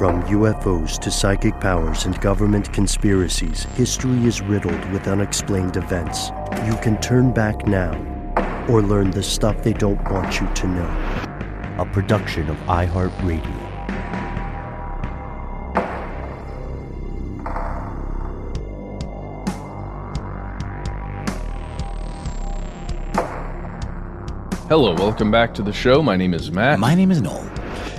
From UFOs to psychic powers and government conspiracies, history is riddled with unexplained events. You can turn back now or learn the stuff they don't want you to know. A production of iHeartRadio. Hello, welcome back to the show. My name is Matt. My name is Noel.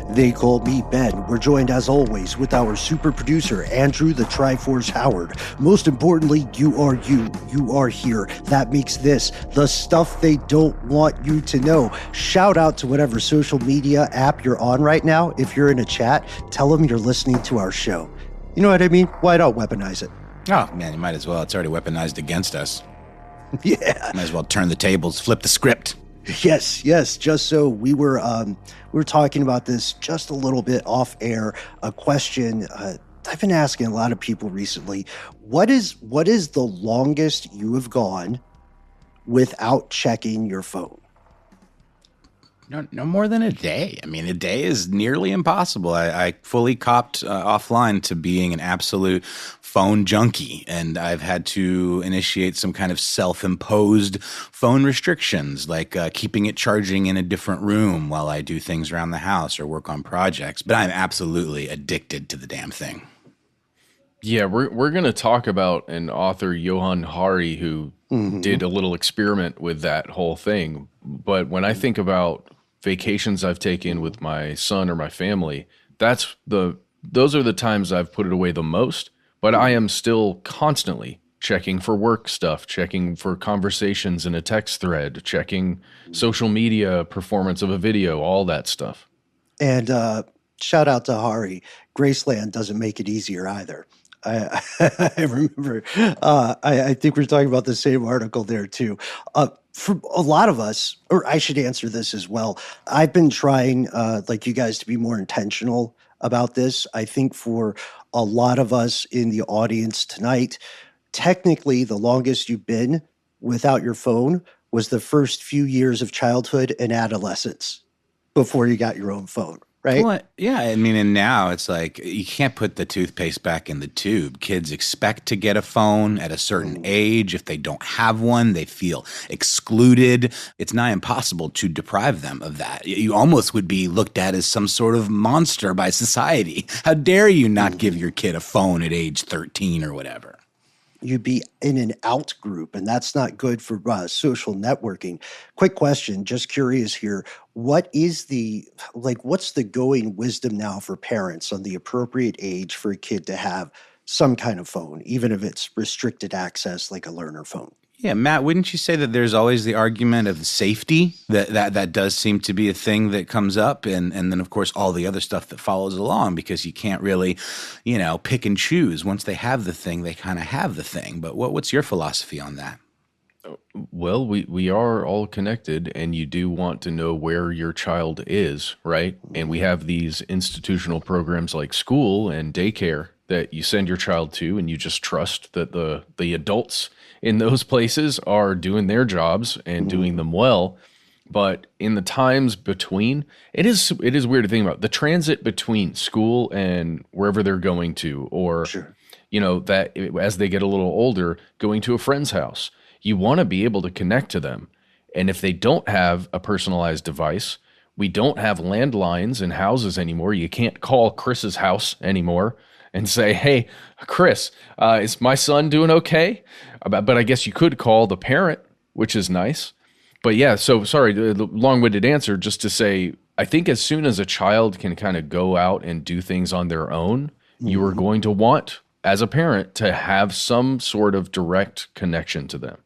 They call me Ben. We're joined as always with our super producer, Andrew the Triforce Howard. Most importantly, you are you. You are here. That makes this the stuff they don't want you to know. Shout out to whatever social media app you're on right now. If you're in a chat, tell them you're listening to our show. You know what I mean? Why not weaponize it? Oh, man, you might as well. It's already weaponized against us. Yeah. Might as well turn the tables, flip the script. Yes. Just so we were talking about this just a little bit off air. A question I've been asking a lot of people recently. What is the longest you have gone without checking your phone? No more than a day. I mean, a day is nearly impossible. I fully copped offline to being an absolute phone junkie, and I've had to initiate some kind of self-imposed phone restrictions, like keeping it charging in a different room while I do things around the house or work on projects. But I'm absolutely addicted to the damn thing. Yeah, we're going to talk about an author, Johann Hari, who did a little experiment with that whole thing. But when I think about vacations I've taken with my son or my family, those are the times I've put it away the most. But I am still constantly checking for work stuff, checking for conversations in a text thread, checking social media performance of a video, all that stuff. And shout out to Hari. Graceland doesn't make it easier either. I remember, I think we're talking about the same article there too. For a lot of us, or I should answer this as well, I've been trying, like you guys, to be more intentional about this. I think for a lot of us in the audience tonight, technically the longest you've been without your phone was the first few years of childhood and adolescence before you got your own phone. Right? Well, yeah, I mean, and now it's like you can't put the toothpaste back in the tube. Kids expect to get a phone at a certain age. If they don't have one, they feel excluded. It's nigh impossible to deprive them of that. You almost would be looked at as some sort of monster by society. How dare you not give your kid a phone at age 13 or whatever? You'd be in an out group, and that's not good for social networking. Quick question, just curious here. What's the going wisdom now for parents on the appropriate age for a kid to have some kind of phone, even if it's restricted access like a learner phone? Yeah, Matt, wouldn't you say that there's always the argument of safety? That does seem to be a thing that comes up, and then, of course, all the other stuff that follows along, because you can't really, pick and choose. Once they have the thing, they kind of have the thing. But what's your philosophy on that? Well, we are all connected, and you do want to know where your child is, right? And we have these institutional programs like school and daycare that you send your child to, and you just trust that the adults in those places are doing their jobs and doing them well. But in the times between, it is weird to think about the transit between school and wherever they're going to, or, that as they get a little older, going to a friend's house. You want to be able to connect to them. And if they don't have a personalized device, we don't have landlines in houses anymore. You can't call Chris's house anymore and say, hey, Chris, is my son doing okay? But I guess you could call the parent, which is nice. But yeah, so sorry, the long-winded answer, just to say, I think as soon as a child can kind of go out and do things on their own, you are going to want, as a parent, to have some sort of direct connection to them.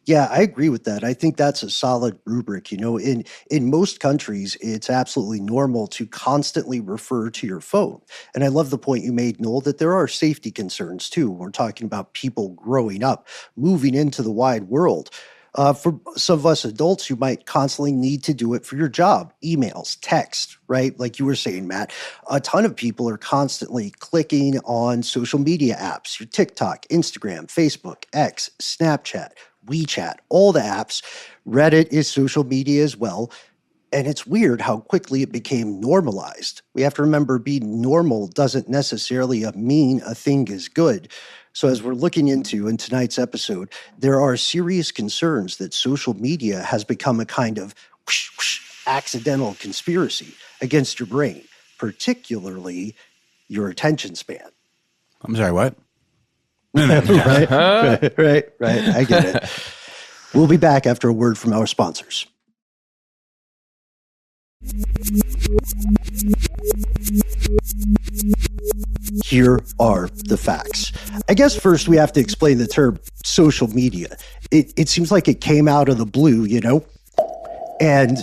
Yeah, I agree with that. I think that's a solid rubric. In most countries, it's absolutely normal to constantly refer to your phone. And I love the point you made, Noel, that there are safety concerns too. We're talking about people growing up, moving into the wide world. For some of us adults, you might constantly need to do it for your job, emails, text, right? Like you were saying, Matt, a ton of people are constantly clicking on social media apps, your TikTok, Instagram, Facebook, X, Snapchat, WeChat, all the apps. Reddit is social media as well. And it's weird how quickly it became normalized. We have to remember being normal doesn't necessarily mean a thing is good. So, as we're looking into in tonight's episode, there are serious concerns that social media has become a kind of whoosh, whoosh, accidental conspiracy against your brain, particularly your attention span. I'm sorry, what? Right. I get it. We'll be back after a word from our sponsors. Here are the facts. I guess first we have to explain the term social media. It seems like it came out of the blue, and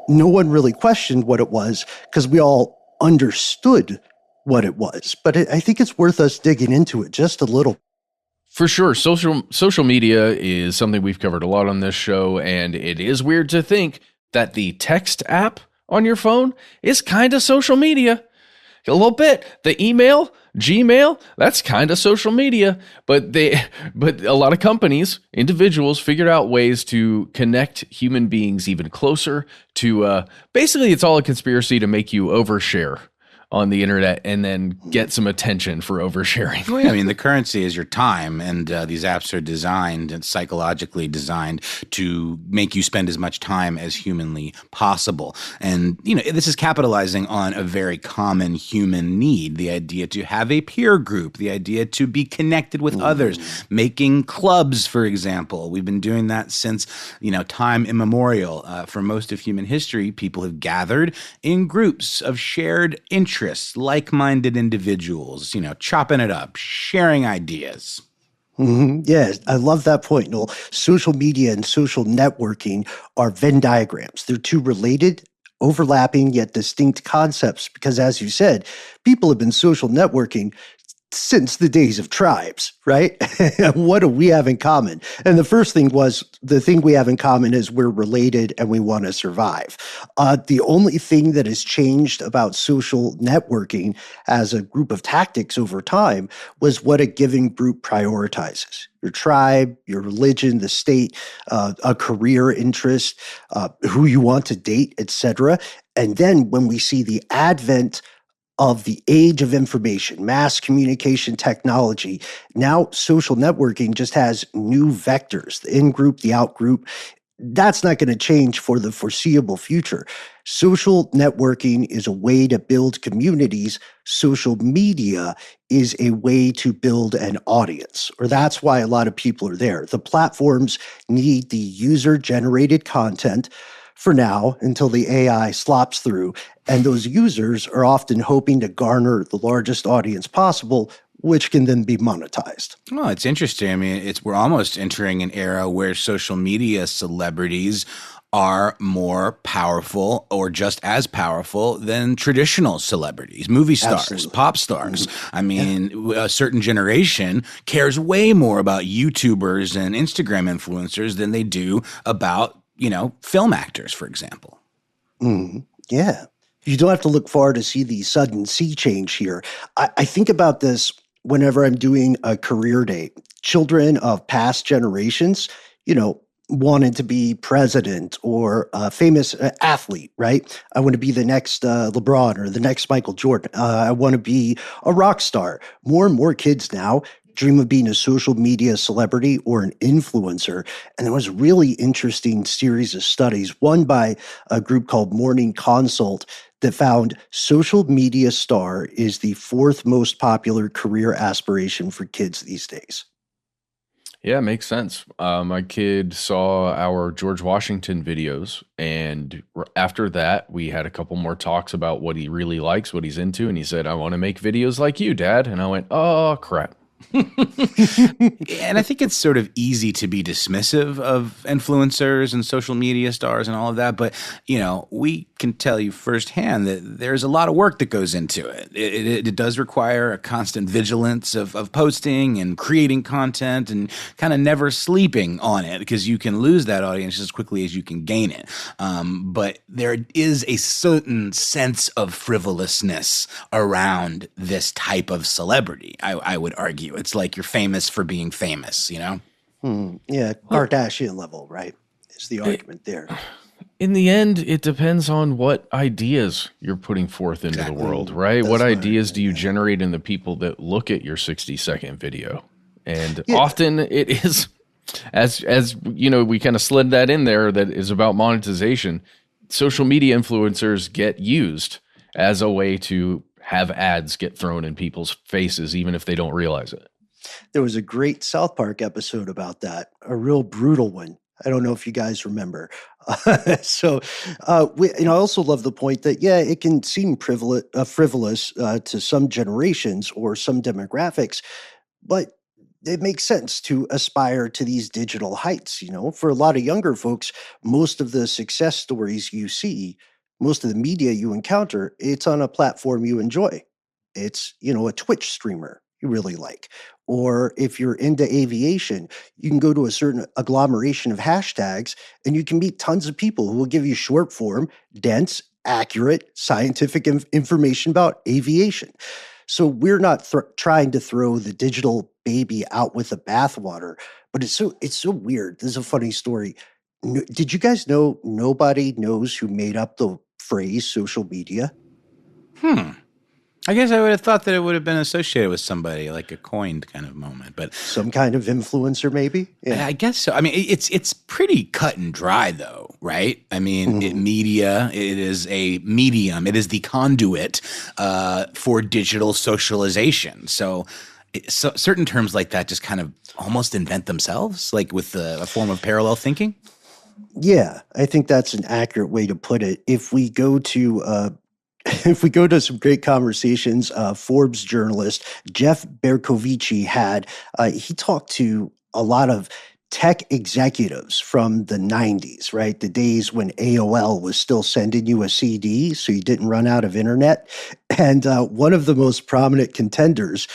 no one really questioned what it was because we all understood what it was. But I think it's worth us digging into it just a little. For sure. Social media is something we've covered a lot on this show, and it is weird to think that the text app on your phone is kind of social media. A little bit. The email, Gmail, that's kind of social media. But a lot of companies, individuals figured out ways to connect human beings even closer to basically it's all a conspiracy to make you overshare on the internet and then get some attention for oversharing. Well, yeah, I mean, the currency is your time, and these apps are designed and psychologically designed to make you spend as much time as humanly possible. And, this is capitalizing on a very common human need, the idea to have a peer group, the idea to be connected with others, making clubs, for example. We've been doing that since, time immemorial. For most of human history, people have gathered in groups of shared interests, like-minded individuals, chopping it up, sharing ideas. Mm-hmm. Yeah, I love that point, Noel. Social media and social networking are Venn diagrams. They're two related, overlapping, yet distinct concepts because, as you said, people have been social networking since the days of tribes, right? What do we have in common? And the first thing was the thing we have in common is we're related and we want to survive. The only thing that has changed about social networking as a group of tactics over time was what a given group prioritizes. Your tribe, your religion, the state, a career interest, who you want to date, etc. And then when we see the advent of the age of information, mass communication technology, now social networking just has new vectors, the in-group, the out-group. That's not going to change for the foreseeable future. Social networking is a way to build communities. Social media is a way to build an audience, or that's why a lot of people are there. The platforms need the user-generated content for now until the AI slops through. And those users are often hoping to garner the largest audience possible, which can then be monetized. Well, it's interesting. I mean, we're almost entering an era where social media celebrities are more powerful or just as powerful than traditional celebrities, movie stars, Absolutely. pop stars. I mean, a certain generation cares way more about YouTubers and Instagram influencers than they do about film actors, for example. Yeah. You don't have to look far to see the sudden sea change here. I think about this whenever I'm doing a career day. Children of past generations, wanted to be president or a famous athlete, right? I want to be the next LeBron or the next Michael Jordan. I want to be a rock star. More and more kids now dream of being a social media celebrity or an influencer. And there was a really interesting series of studies, one by a group called Morning Consult, that found social media star is the fourth most popular career aspiration for kids these days. Yeah, it makes sense. My kid saw our George Washington videos, and after that, we had a couple more talks about what he really likes, what he's into, and he said, "I want to make videos like you, Dad." And I went, "Oh, crap." And I think it's sort of easy to be dismissive of influencers and social media stars and all of that. But, we can tell you firsthand that there's a lot of work that goes into it. It does require a constant vigilance of posting and creating content and kind of never sleeping on it because you can lose that audience as quickly as you can gain it. But there is a certain sense of frivolousness around this type of celebrity, I would argue. It's like you're famous for being famous, Yeah, Kardashian level, right, is the argument there. In the end, it depends on what ideas you're putting forth into the world, right? That's What what I ideas think, do you yeah. generate in the people that look at your 60-second video? And Yeah. often it is, as you know, we kind of slid that in there, that is about monetization. Social media influencers get used as a way to have ads get thrown in people's faces, even if they don't realize it. There was a great South Park episode about that, a real brutal one. I don't know if you guys remember. I also love the point that, yeah, it can seem frivolous to some generations or some demographics, but it makes sense to aspire to these digital heights. For a lot of younger folks, most of the success stories you see, most of the media you encounter, it's on a platform you enjoy. It's, a Twitch streamer you really like. Or if you're into aviation, you can go to a certain agglomeration of hashtags and you can meet tons of people who will give you short form, dense, accurate scientific information about aviation. So we're not trying to throw the digital baby out with the bathwater, but it's so weird. This is a funny story. Did you guys know nobody knows who made up the phrase social media? I guess I would have thought that it would have been associated with somebody, like a coined kind of moment, but Some kind of influencer, maybe? Yeah. I guess so. I mean, it's pretty cut and dry, though, right? I mean, media, it is a medium. It is the conduit for digital socialization. So certain terms like that just kind of almost invent themselves, like with a form of parallel thinking. Yeah, I think that's an accurate way to put it. If we go to if we go to some great conversations, Forbes journalist Jeff Bercovici he talked to a lot of tech executives from the 90s, right? The days when AOL was still sending you a CD so you didn't run out of internet. And one of the most prominent contenders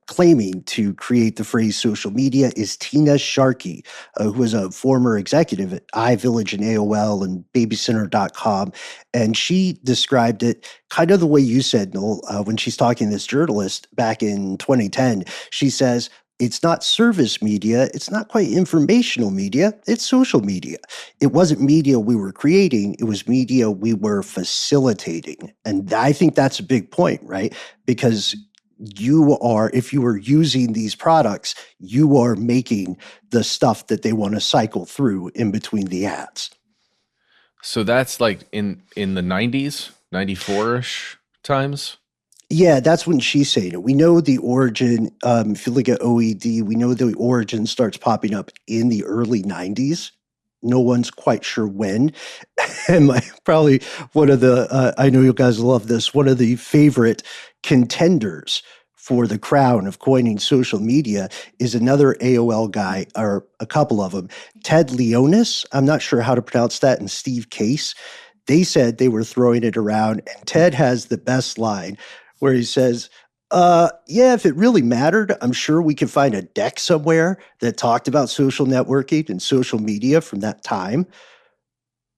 claiming to create the phrase social media is Tina Sharkey, who was a former executive at iVillage and AOL and Babycenter.com. And she described it kind of the way you said, Noel, when she's talking to this journalist back in 2010. She says, it's not service media. It's not quite informational media. It's social media. It wasn't media we were creating. It was media we were facilitating. And I think that's a big point, right? Because if you are using these products, you are making the stuff that they want to cycle through in between the ads. So that's like in the 90s, 94-ish times. Yeah, that's when she's saying it. We know the origin. If you look at OED, we know the origin starts popping up in the early 90s. No one's quite sure when. And probably one of the, I know you guys love this, one of the favorite contenders for the crown of coining social media is another AOL guy, or a couple of them, Ted Leonis. I'm not sure how to pronounce that, and Steve Case. They said they were throwing it around, and Ted has the best line where he says, yeah, if it really mattered, I'm sure we could find a deck somewhere that talked about social networking and social media from that time.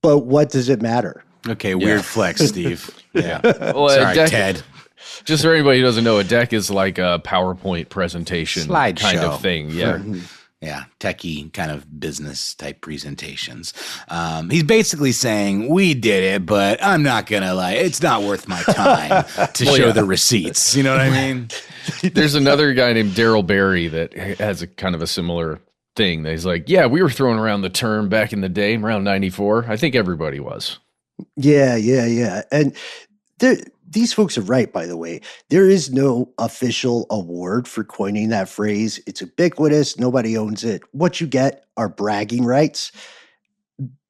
But what does it matter? Okay, weird flex, Steve. Yeah. Well, Sorry, deck, Ted. Just for anybody who doesn't know, a deck is like a PowerPoint presentation kind Slideshow. of thing. Yeah. Yeah, techie kind of business type presentations. He's basically saying, we did it, but I'm not going to lie. It's not worth my time to show the receipts. You know what I mean? There's another guy named Daryl Barry that has a kind of a similar thing. That he's like, yeah, we were throwing around the term back in the day, around 94. I think everybody was. Yeah. And these folks are right, by the way. There is no official award for coining that phrase. It's ubiquitous. Nobody owns it. What you get are bragging rights.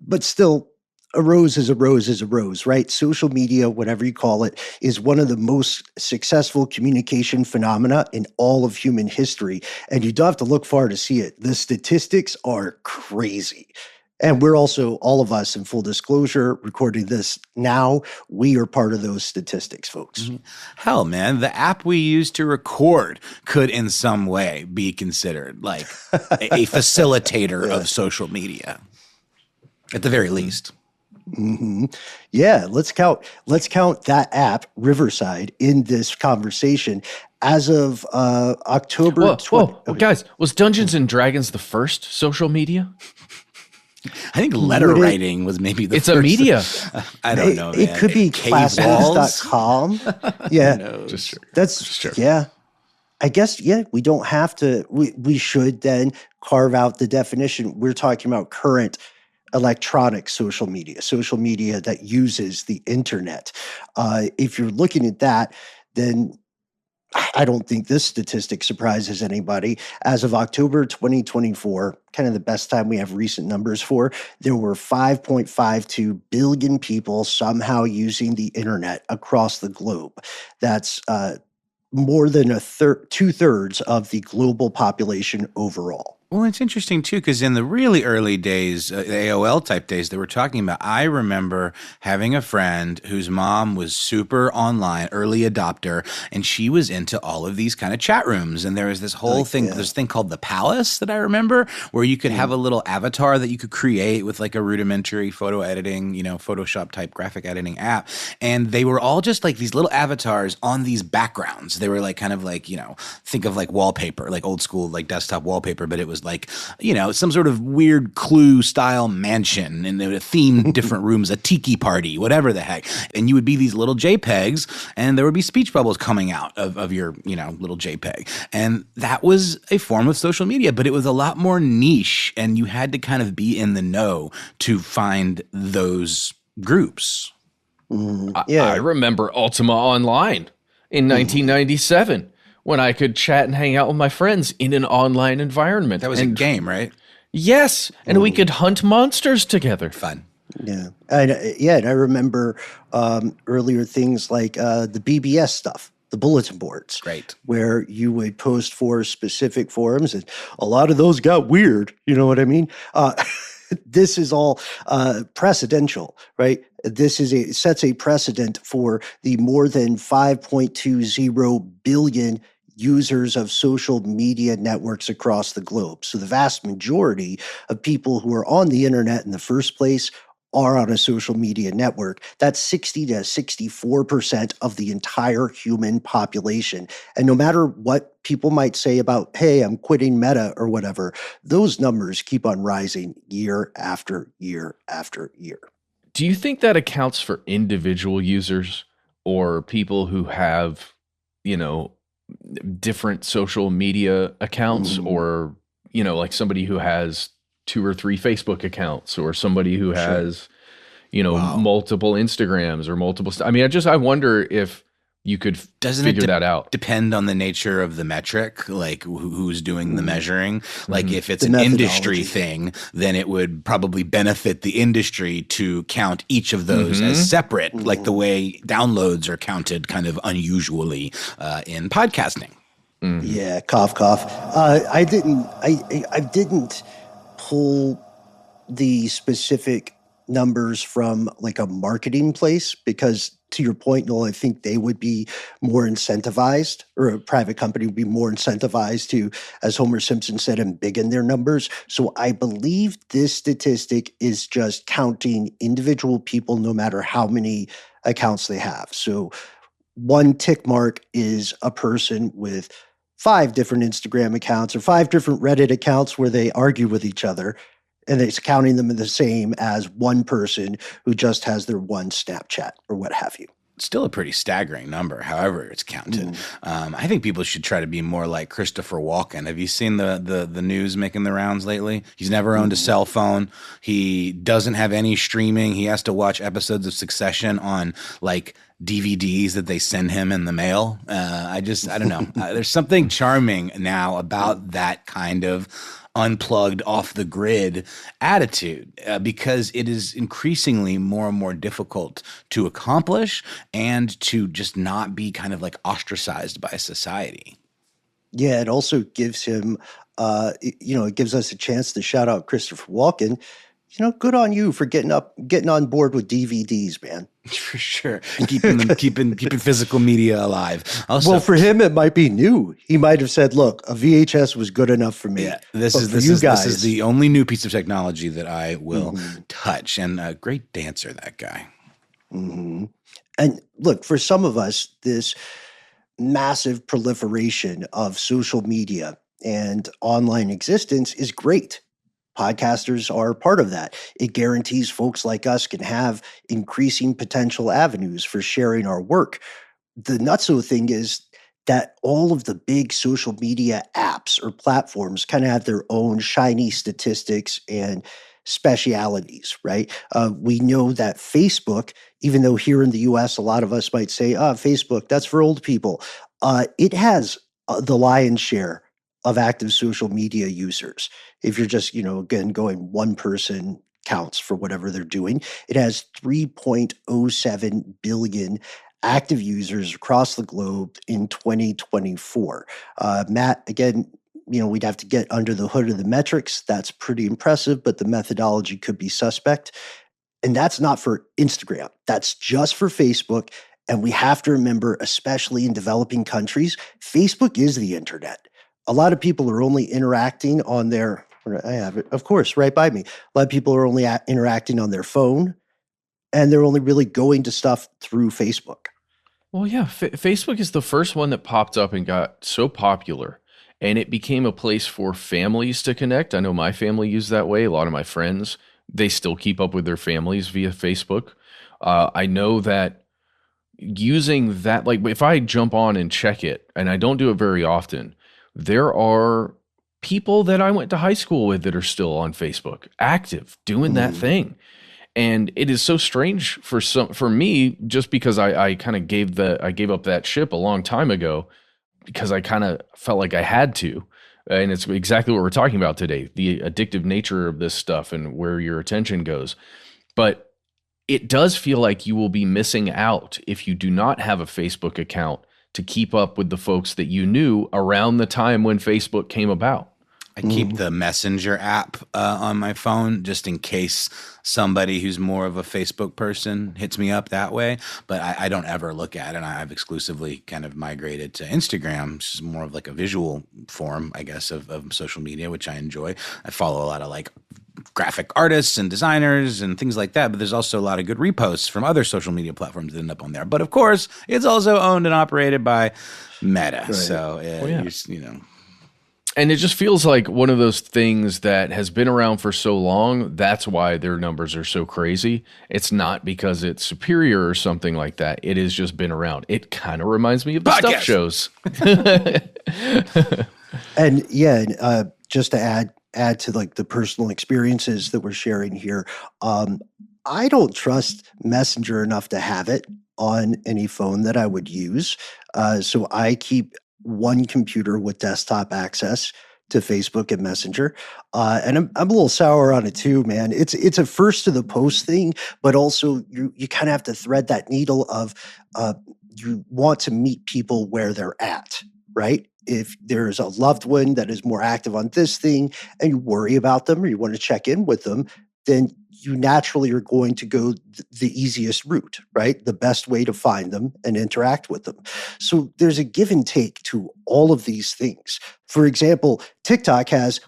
But still, a rose is a rose is a rose, right? Social media, whatever you call it, is one of the most successful communication phenomena in all of human history. And you don't have to look far to see it. The statistics are crazy. And we're also, all of us, in full disclosure, recording this now, we are part of those statistics, folks. Hell, man, the app we use to record could in some way be considered like a facilitator of social media, at the very least. Mm-hmm. Yeah, let's count that app, Riverside, in this conversation. As of October 20. Whoa, guys, was Dungeons and Dragons the first social media? I think letter writing was maybe the It's first. a media. I don't know, man. It could be Cave walls? classmates.com. Yeah. Just That's, yeah. I guess, yeah, we don't have to, we should then carve out the definition. We're talking about current electronic social media that uses the internet. If you're looking at that, then I don't think this statistic surprises anybody. As of October 2024, kind of the best time we have recent numbers for, there were 5.52 billion people somehow using the internet across the globe. That's more than two-thirds of the global population overall. Well, it's interesting, too, because in the really early days, AOL type days that we're talking about, I remember having a friend whose mom was super online, early adopter, and she was into all of these kind of chat rooms. And there was this whole thing, this thing called the Palace that I remember, where you could have a little avatar that you could create with like a rudimentary photo editing, Photoshop type graphic editing app. And they were all just like these little avatars on these backgrounds. They were like kind of like, think of like wallpaper, like old school, like desktop wallpaper, but it was like, some sort of weird Clue style mansion, and they would theme different rooms, a tiki party, whatever the heck. And you would be these little JPEGs, and there would be speech bubbles coming out of your, little JPEG. And that was a form of social media, but it was a lot more niche, and you had to kind of be in the know to find those groups. I remember Ultima Online in 1997. When I could chat and hang out with my friends in an online environment. That was a game, right? Yes, and we could hunt monsters together. Fun. Yeah. And I remember earlier things like the BBS stuff, the bulletin boards. Great. Where you would post for specific forums, and a lot of those got weird. You know what I mean? This is all precedential, right? Sets a precedent for the more than 5.20 billion users of social media networks across the globe. So the vast majority of people who are on the internet in the first place are on a social media network. That's 60 to 64% of the entire human population. And no matter what people might say about, hey, I'm quitting Meta or whatever, those numbers keep on rising year after year after year. Do you think that accounts for individual users or people who have, different social media accounts or, like somebody who has 2 or 3 Facebook accounts or somebody who has, multiple Instagrams or multiple I wonder if you could figure that out. Depend on the nature of the metric, like who's doing the measuring. Like if it's an industry thing, then it would probably benefit the industry to count each of those as separate, like the way downloads are counted kind of unusually in podcasting. Yeah, cough, cough. I didn't pull the specific numbers from like a marketing place because, to your point, Noel, I think they would be more incentivized, or a private company would be more incentivized to, as Homer Simpson said, embiggen their numbers. So I believe this statistic is just counting individual people no matter how many accounts they have. So one tick mark is a person with 5 different Instagram accounts or 5 different Reddit accounts where they argue with each other, and it's counting them the same as one person who just has their one Snapchat or what have you. Still a pretty staggering number, however it's counted. I think people should try to be more like Christopher Walken. Have you seen the news making the rounds lately? He's never owned a cell phone. He doesn't have any streaming. He has to watch episodes of Succession on like DVDs that they send him in the mail. I don't know. There's something charming now about that kind of unplugged, off the grid attitude because it is increasingly more and more difficult to accomplish and to just not be kind of like ostracized by society. Yeah, it also gives him, it gives us a chance to shout out Christopher Walken. Good on you for getting on board with DVDs, man. For sure, keeping physical media alive. Also, well, for him, it might be new. He might have said, "Look, a VHS was good enough for me." Yeah, this is the only new piece of technology that I will touch. And a great dancer, that guy. And look, for some of us, this massive proliferation of social media and online existence is great. Podcasters are part of that. It guarantees folks like us can have increasing potential avenues for sharing our work. The nutso thing is that all of the big social media apps or platforms kind of have their own shiny statistics and specialities, right? We know that Facebook, even though here in the US, a lot of us might say, Facebook, that's for old people. It has the lion's share of active social media users. If you're just, again, going one person counts for whatever they're doing, it has 3.07 billion active users across the globe in 2024. Matt, again, we'd have to get under the hood of the metrics. That's pretty impressive, but the methodology could be suspect. And that's not for Instagram. That's just for Facebook. And we have to remember, especially in developing countries, Facebook is the internet. A lot of people are only interacting on their, I have it, of course, right by me. A lot of people are only interacting on their phone, and they're only really going to stuff through Facebook. Well, yeah, Facebook is the first one that popped up and got so popular, and it became a place for families to connect. I know my family used that way. A lot of my friends, they still keep up with their families via Facebook. I know that using that, like if I jump on and check it, and I don't do it very often, there are people that I went to high school with that are still on Facebook, active, doing that thing. And it is so strange for me, just because I kind of gave up that ship a long time ago, because I kind of felt like I had to. And it's exactly what we're talking about today, the addictive nature of this stuff and where your attention goes. But it does feel like you will be missing out if you do not have a Facebook account to keep up with the folks that you knew around the time when Facebook came about. I keep the Messenger app on my phone just in case somebody who's more of a Facebook person hits me up that way. But I don't ever look at it. I've exclusively kind of migrated to Instagram, which is more of like a visual form, I guess, of social media, which I enjoy. I follow a lot of like graphic artists and designers and things like that. But there's also a lot of good reposts from other social media platforms that end up on there. But of course, it's also owned and operated by Meta. Right. So, And it just feels like one of those things that has been around for so long. That's why their numbers are so crazy. It's not because it's superior or something like that. It has just been around. It kind of reminds me of the stuff shows. And just to add to like the personal experiences that we're sharing here, I don't trust Messenger enough to have it on any phone that I would use. So I keep one computer with desktop access to Facebook and Messenger. And I'm a little sour on it too, man. It's a first to the post thing, but also you kind of have to thread that needle of you want to meet people where they're at, right? If there's a loved one that is more active on this thing and you worry about them or you want to check in with them, then you naturally are going to go the easiest route, right? The best way to find them and interact with them. So there's a give and take to all of these things. For example, TikTok has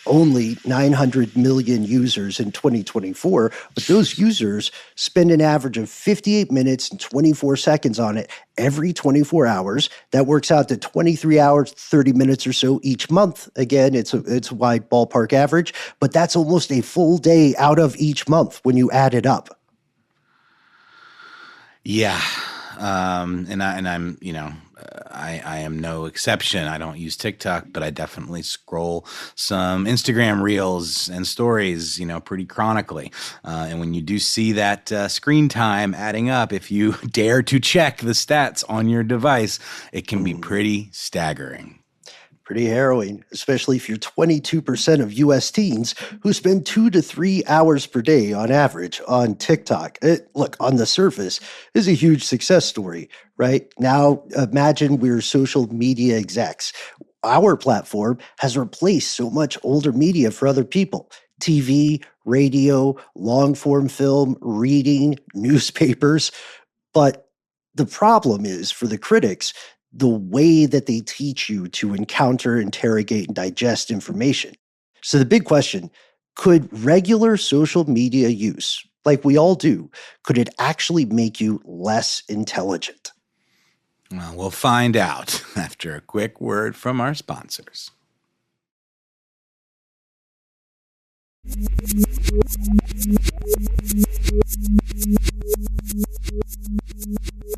only 900 million users in 2024, but those users spend an average of 58 minutes and 24 seconds on it every 24 hours. That works out to 23 hours, 30 minutes or so each month. Again, it's a wide ballpark average, but that's almost a full day out of each month when you add it up. Yeah. I am no exception. I don't use TikTok, but I definitely scroll some Instagram reels and stories, pretty chronically. And when you do see that screen time adding up, if you dare to check the stats on your device, it can be pretty staggering. Pretty harrowing, especially if you're 22% of U.S. teens who spend 2 to 3 hours per day on average on TikTok. Look, on the surface, is a huge success story, right? Now, imagine we're social media execs. Our platform has replaced so much older media for other people. TV, radio, long-form film, reading, newspapers. But the problem is, for the critics, the way that they teach you to encounter, interrogate, and digest information. So the big question, could regular social media use, like we all do, could it actually make you less intelligent? Well, we'll find out after a quick word from our sponsors.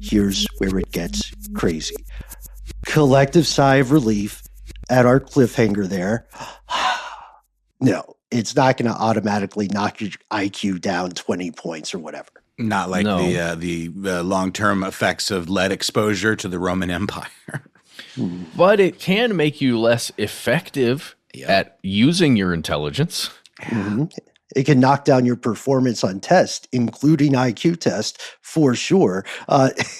Here's where it gets crazy. Collective sigh of relief at our cliffhanger there. No, it's not going to automatically knock your IQ down 20 points or whatever. Not like No. the long-term effects of lead exposure to the Roman Empire. But it can make you less effective at using your intelligence. Mhm. It can knock down your performance on tests, including IQ tests, for sure.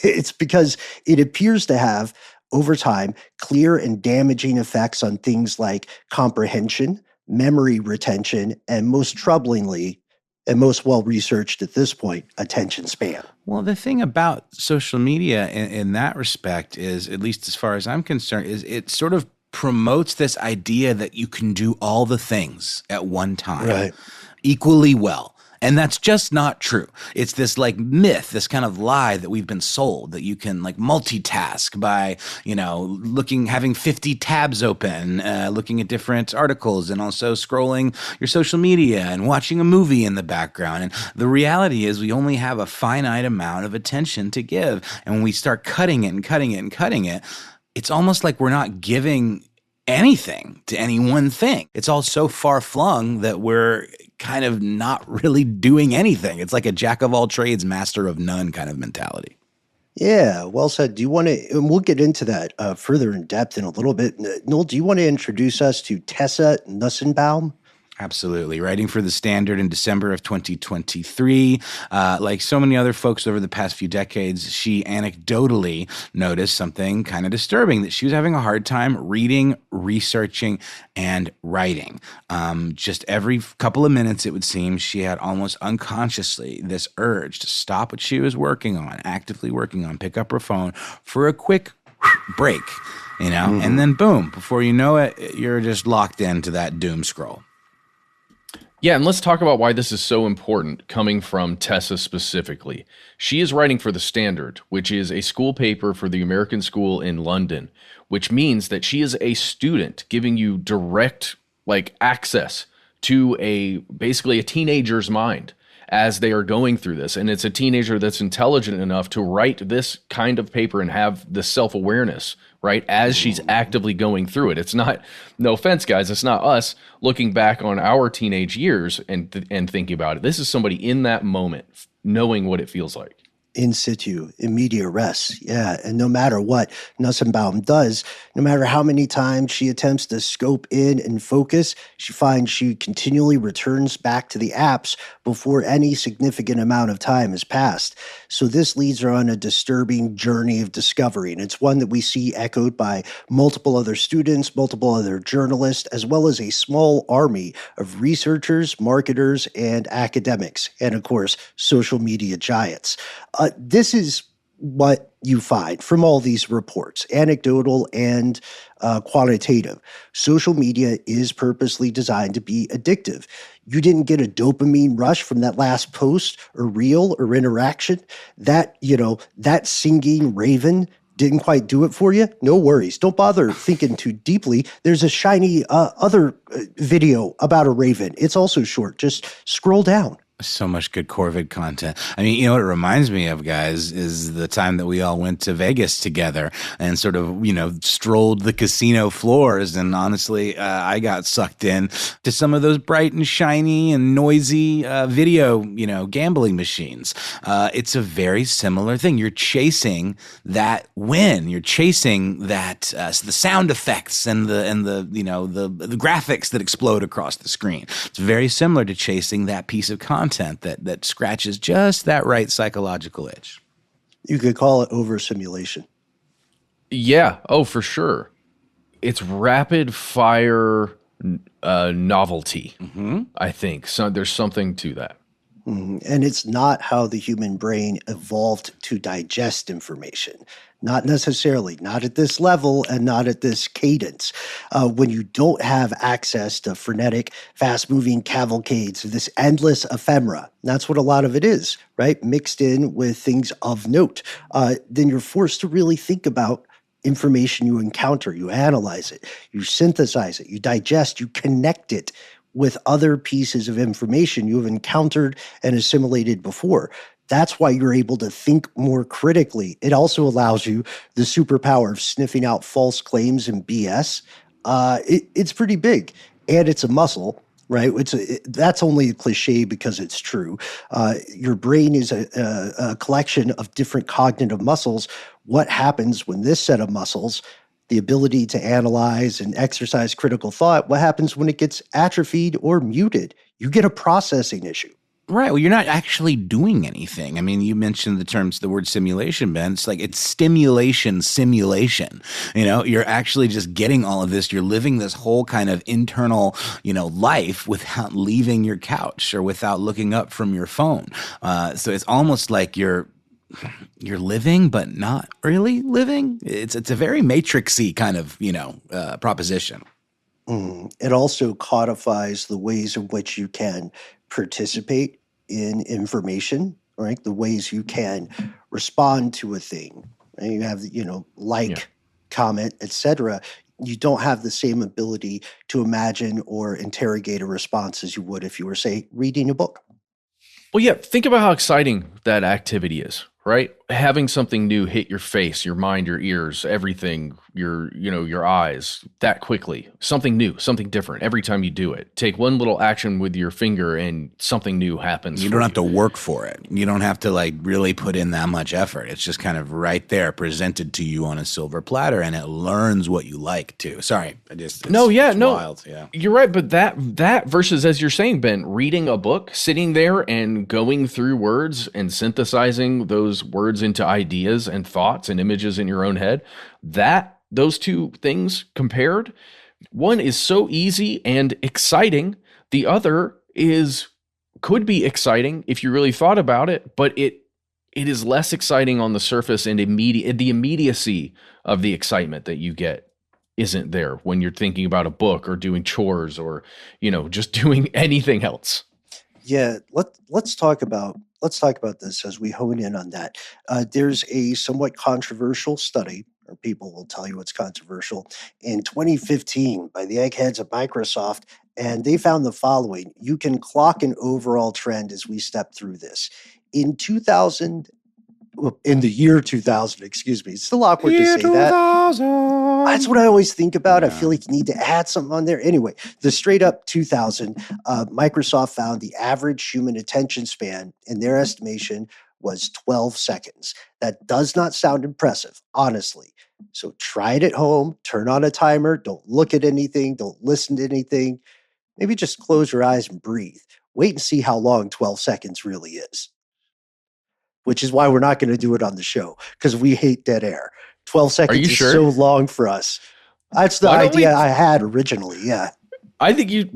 It's because it appears to have, over time, clear and damaging effects on things like comprehension, memory retention, and most troublingly, and most well-researched at this point, attention span. Well, the thing about social media in that respect is, at least as far as I'm concerned, is it sort of promotes this idea that you can do all the things at one time equally well. And that's just not true. It's this like myth, this kind of lie that we've been sold, that you can like multitask by, having 50 tabs open, looking at different articles, and also scrolling your social media and watching a movie in the background. And the reality is we only have a finite amount of attention to give. And when we start cutting it and cutting it and cutting it, it's almost like we're not giving anything to any one thing. It's all so far flung that we're kind of not really doing anything. It's like a jack of all trades, master of none kind of mentality. Yeah, well said. Do you want to, and we'll get into that further in depth in a little bit. Noel, do you want to introduce us to Tessa Nussenbaum? Absolutely. Writing for The Standard in December of 2023. Like so many other folks over the past few decades, she anecdotally noticed something kind of disturbing, that she was having a hard time reading, researching, and writing. Just every couple of minutes, it would seem, she had almost unconsciously this urge to stop what she was working on, actively working on, pick up her phone for a quick break, and then boom, before you know it, you're just locked into that doom scroll. Yeah, and let's talk about why this is so important, coming from Tessa specifically. She is writing for The Standard, which is a school paper for the American school in London, which means that she is a student, giving you direct access to basically a teenager's mind as they are going through this. And it's a teenager that's intelligent enough to write this kind of paper and have the self-awareness, right, as she's actively going through it. It's not, no offense, guys, it's not us looking back on our teenage years and thinking about it. This is somebody in that moment, knowing what it feels like. In situ, in media res. Yeah. And no matter what Nussenbaum does, no matter how many times she attempts to scope in and focus, she finds she continually returns back to the apps before any significant amount of time has passed. So this leads her on a disturbing journey of discovery. And it's one that we see echoed by multiple other students, multiple other journalists, as well as a small army of researchers, marketers, and academics. And of course, social media giants. This is what you find from all these reports, anecdotal and quantitative. Social media is purposely designed to be addictive. You didn't get a dopamine rush from that last post or reel or interaction. That singing raven didn't quite do it for you? No worries. Don't bother thinking too deeply. There's a shiny other video about a raven. It's also short. Just scroll down. So much good Corvid content. I mean, what it reminds me of, guys, is the time that we all went to Vegas together and sort of, strolled the casino floors. And honestly, I got sucked in to some of those bright and shiny and noisy video, gambling machines. It's a very similar thing. You're chasing that win. You're chasing that the sound effects and the graphics that explode across the screen. It's very similar to chasing that piece of content that scratches just that right psychological itch. You could call it overstimulation. Yeah. Oh, for sure. It's rapid fire novelty, I think. So there's something to that. And it's not how the human brain evolved to digest information. Not necessarily, not at this level and not at this cadence. When you don't have access to frenetic, fast-moving cavalcades, this endless ephemera, that's what a lot of it is, right? Mixed in with things of note. Then you're forced to really think about information you encounter. You analyze it, you synthesize it, you digest, you connect it with other pieces of information you have encountered and assimilated before. That's why you're able to think more critically. It also allows you the superpower of sniffing out false claims and BS. It's pretty big, and it's a muscle, right? That's only a cliche because it's true. Your brain is a collection of different cognitive muscles. What happens when this set of muscles, the ability to analyze and exercise critical thought, what happens when it gets atrophied or muted? You get a processing issue. Right. Well, you're not actually doing anything. I mean, you mentioned the word simulation, Ben. It's like it's stimulation, simulation. You're actually just getting all of this. You're living this whole kind of internal, life without leaving your couch or without looking up from your phone. So it's almost like you're living, but not really living. It's a very matrixy kind of, proposition. It also codifies the ways in which you can participate in information, right? The ways you can respond to a thing. And you have, comment, etc. You don't have the same ability to imagine or interrogate a response as you would if you were, say, reading a book. Well, yeah, think about how exciting that activity is, right? Having something new hit your face, your mind, your ears, everything, your eyes that quickly. Something new, something different every time you do it. Take one little action with your finger and something new happens. You don't have to work for it. You don't have to really put in that much effort. It's just kind of right there presented to you on a silver platter, and it learns what you like too. Sorry, it's wild. Yeah. You're right, but that versus, as you're saying, Ben, reading a book, sitting there and going through words and synthesizing those words into ideas and thoughts and images in your own head, those two things compared, one is so easy and exciting. The other could be exciting if you really thought about it, but it is less exciting on the surface, and the immediacy of the excitement that you get isn't there when you're thinking about a book or doing chores or, just doing anything else. Yeah, let's talk about this as we hone in on that. There's a somewhat controversial study, or people will tell you it's controversial, in 2015 by the eggheads at Microsoft, and they found the following. You can clock an overall trend as we step through this. In the year 2000, excuse me. It's still awkward to say 2000. That. That's what I always think about. Yeah. I feel like you need to add something on there. Anyway, the straight up 2000, Microsoft found the average human attention span, in their estimation, was 12 seconds. That does not sound impressive, honestly. So try it at home, turn on a timer, don't look at anything, don't listen to anything. Maybe just close your eyes and breathe. Wait and see how long 12 seconds really is. Which is why we're not going to do it on the show, because we hate dead air. 12 seconds is so long for us. That's the idea I had originally, yeah. I think you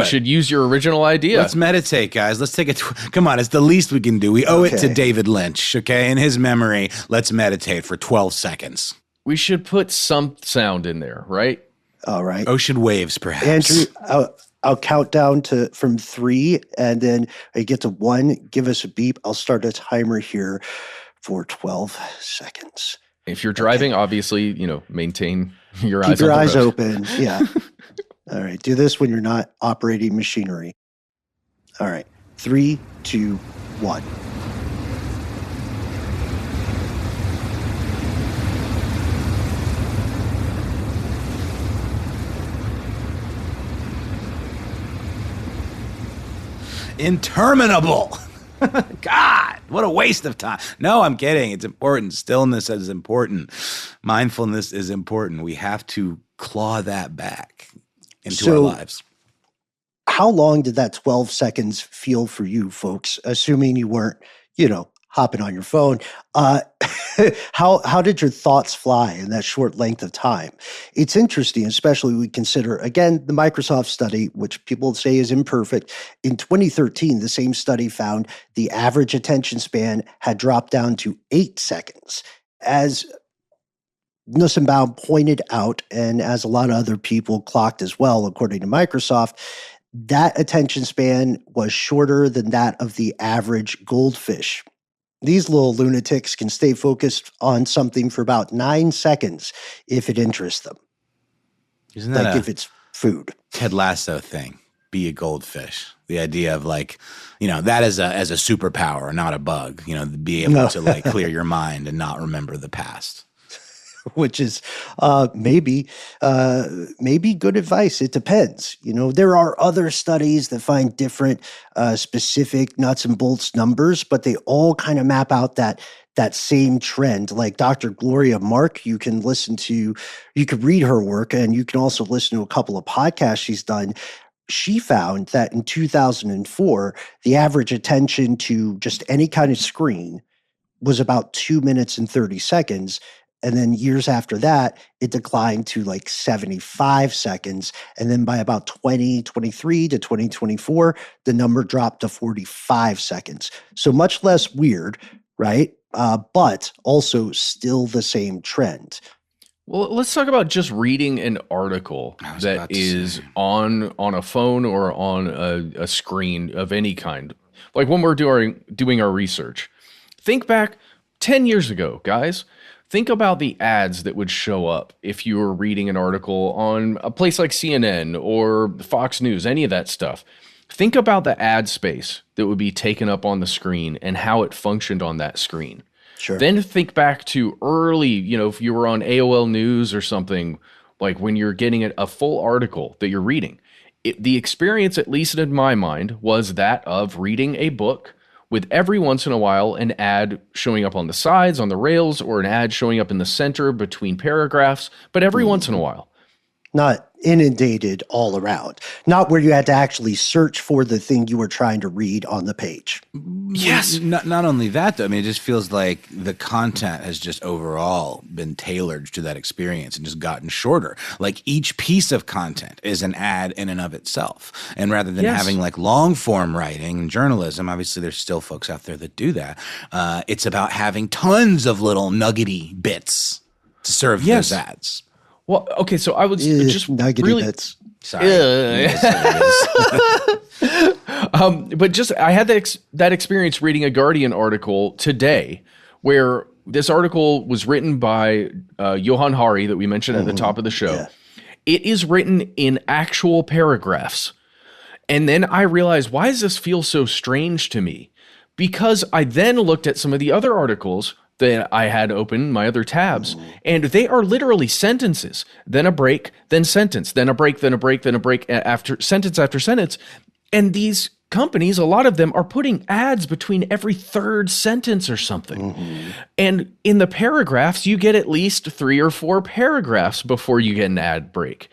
should use your original idea. Let's meditate, guys. Let's take come on, it's the least we can do. We owe it to David Lynch, okay? In his memory, let's meditate for 12 seconds. We should put some sound in there, right? All right. Ocean waves, perhaps. Andrew, I'll count down from 3, and then I get to 1. Give us a beep. I'll start a timer here for 12 seconds. If you're driving, obviously, maintain your eyes. Keep your eyes open. Yeah. All right. Do this when you're not operating machinery. All right. 3, 2, 1. Interminable. God, what a waste of time. No, I'm kidding. It's important. Stillness is important. Mindfulness is important. We have to claw that back into our lives. How long did that 12 seconds feel for you, folks? Assuming you weren't, hopping on your phone. How did your thoughts fly in that short length of time? It's interesting, especially when we consider, again, the Microsoft study, which people say is imperfect. In 2013, the same study found the average attention span had dropped down to 8 seconds. As Nussenbaum pointed out, and as a lot of other people clocked as well, according to Microsoft, that attention span was shorter than that of the average goldfish. These little lunatics can stay focused on something for about 9 seconds if it interests them. Isn't that if it's food? Ted Lasso thing? be a goldfish. The idea of like, that as a superpower, not a bug, be able to like clear your mind and not remember the past. Which is maybe good advice. It depends. There are other studies that find different specific nuts and bolts numbers, but they all kind of map out that same trend. Like Dr. Gloria Mark, you can read her work, and you can also listen to a couple of podcasts she's done. She found that in 2004, the average attention to just any kind of screen was about 2 minutes and 30 seconds. And then years after that, it declined to like 75 seconds. And then by about 2023 to 2024, the number dropped to 45 seconds. So much less weird, right? But also still the same trend. Well, let's talk about just reading an article that is on a phone or on a screen of any kind. Like when we're doing our research. Think back 10 years ago, guys. Think about the ads that would show up if you were reading an article on a place like CNN or Fox News, any of that stuff. Think about the ad space that would be taken up on the screen and how it functioned on that screen. Sure. Then think back to early, if you were on AOL News or something, like when you're getting a full article that you're reading. The experience, at least in my mind, was that of reading a book with every once in a while an ad showing up on the sides, on the rails, or an ad showing up in the center between paragraphs, but every once in a while. Not inundated all around. Not where you had to actually search for the thing you were trying to read on the page. Yes. Not only that, though. I mean, it just feels like the content has just overall been tailored to that experience and just gotten shorter. Like each piece of content is an ad in and of itself. And rather than having like long form writing and journalism, obviously there's still folks out there that do that. It's about having tons of little nuggety bits to serve those ads. Well, okay, so I was just really bits. Sorry. But just I had that experience reading a Guardian article today, where this article was written by Johan Hari that we mentioned at the top of the show. Yeah. It is written in actual paragraphs, and then I realized, why does this feel so strange to me? Because I then looked at some of the other articles that I had open, my other tabs, and they are literally sentences, then a break, then sentence, then a break, then a break, then a break, after sentence. And these companies, a lot of them are putting ads between every third sentence or something. Mm-hmm. And in the paragraphs, you get at least 3 or 4 paragraphs before you get an ad break.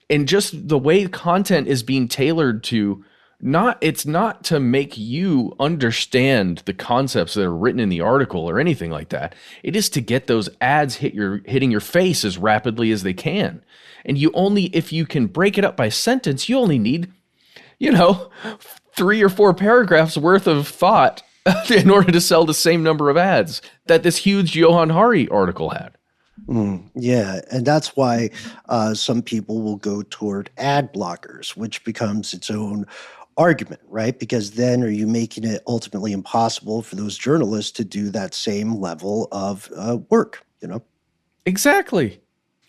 And just the way content is being tailored to it's not to make you understand the concepts that are written in the article or anything like that. It is to get those ads hitting your face as rapidly as they can. And if you can break it up by sentence, you only need, 3 or 4 paragraphs worth of thought in order to sell the same number of ads that this huge Johan Hari article had. Yeah, and that's why some people will go toward ad blockers, which becomes its own argument, right? Because then are you making it ultimately impossible for those journalists to do that same level of work, Exactly.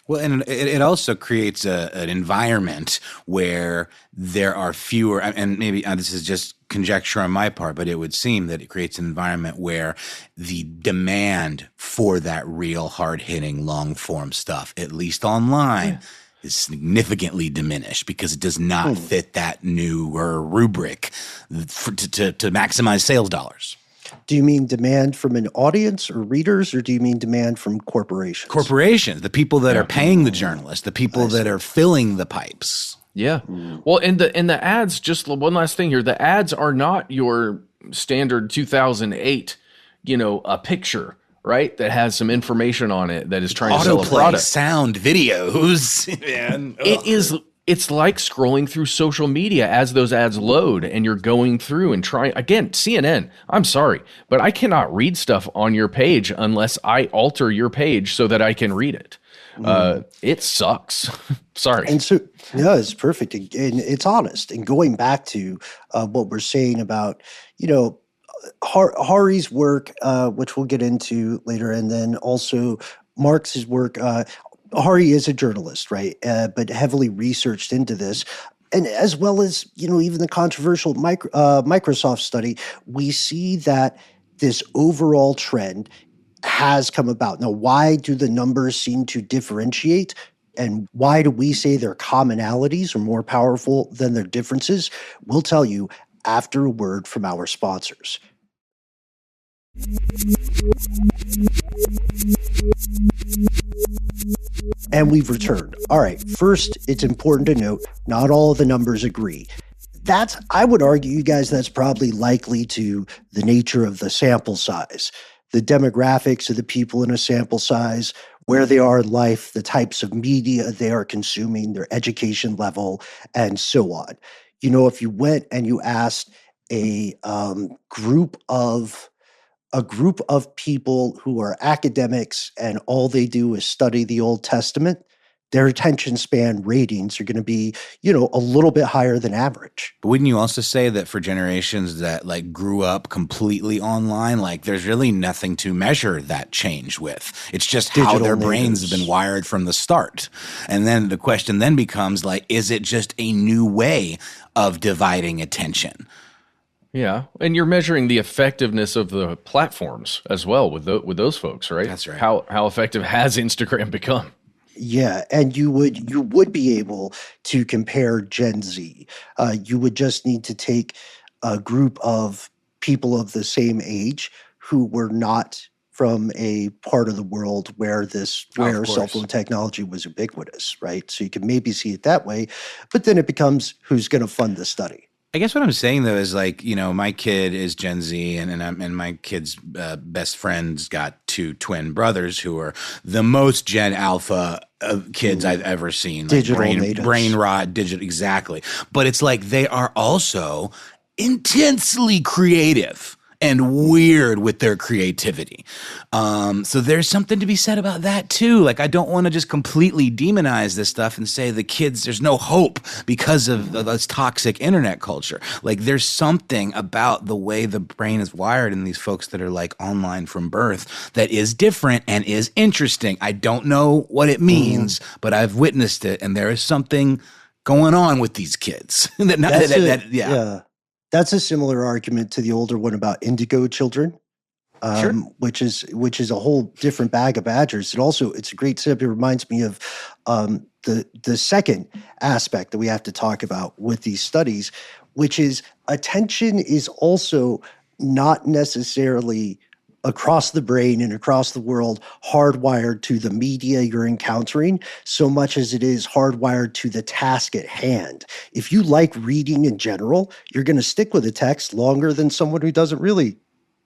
Well, and it also creates an environment where there are fewer, and maybe this is just conjecture on my part, but it would seem that it creates an environment where the demand for that real hard-hitting, long-form stuff, at least online, is significantly diminished because it does not fit that newer rubric to maximize sales dollars. Do you mean demand from an audience or readers, or do you mean demand from corporations? Corporations, the people that are paying the journalists, the people that are filling the pipes. Yeah. Well, in the ads, just one last thing here, the ads are not your standard 2008, a picture, right? That has some information on it that is trying to sell a product. Sound videos. Man. It's like scrolling through social media as those ads load and you're going through and trying. Again, CNN, I'm sorry, but I cannot read stuff on your page unless I alter your page so that I can read it. It sucks. Sorry. And so, no, it's perfect. And it's honest. And going back to what we're saying about, Hari's work, which we'll get into later, and then also Marx's work. Hari is a journalist, right? But heavily researched into this. And as well as, even the controversial Microsoft study, we see that this overall trend has come about. Now, why do the numbers seem to differentiate? And why do we say their commonalities are more powerful than their differences? We'll tell you after a word from our sponsors. And we've returned. All right, first, it's important to note, not all of the numbers agree. I would argue, you guys, that's probably likely to the nature of the sample size, the demographics of the people in a sample size, where they are in life, the types of media they are consuming, their education level, and so on. If you went and you asked a group of people who are academics and all they do is study the Old Testament, their attention span ratings are going to be, a little bit higher than average. But wouldn't you also say that for generations that grew up completely online, there's really nothing to measure that change with? It's just how their brains have been wired from the start. And then the question then becomes is it just a new way of dividing attention? Yeah, and you're measuring the effectiveness of the platforms as well with those folks, right? That's right. How effective has Instagram become? Yeah, and you would be able to compare Gen Z. You would just need to take a group of people of the same age who were not from a part of the world where cell phone technology was ubiquitous, right? So you can maybe see it that way, but then it becomes who's going to fund the study. I guess what I'm saying though is my kid is Gen Z, and my kid's best friend's got two twin brothers who are the most Gen Alpha kids I've ever seen. Digital natives. Brain rot, digital, exactly. But it's they are also intensely creative and weird with their creativity. So there's something to be said about that too. I don't want to just completely demonize this stuff and say the kids, there's no hope because of this toxic internet culture. There's something about the way the brain is wired in these folks that are online from birth that is different and is interesting. I don't know what it means, but I've witnessed it, and there is something going on with these kids. That's a similar argument to the older one about indigo children, Sure. which is a whole different bag of badgers. It's a great tip. It reminds me of the second aspect that we have to talk about with these studies, which is attention is also not necessarily across the brain and across the world hardwired to the media you're encountering so much as it is hardwired to the task at hand. If you like reading in general, you're going to stick with a text longer than someone who doesn't really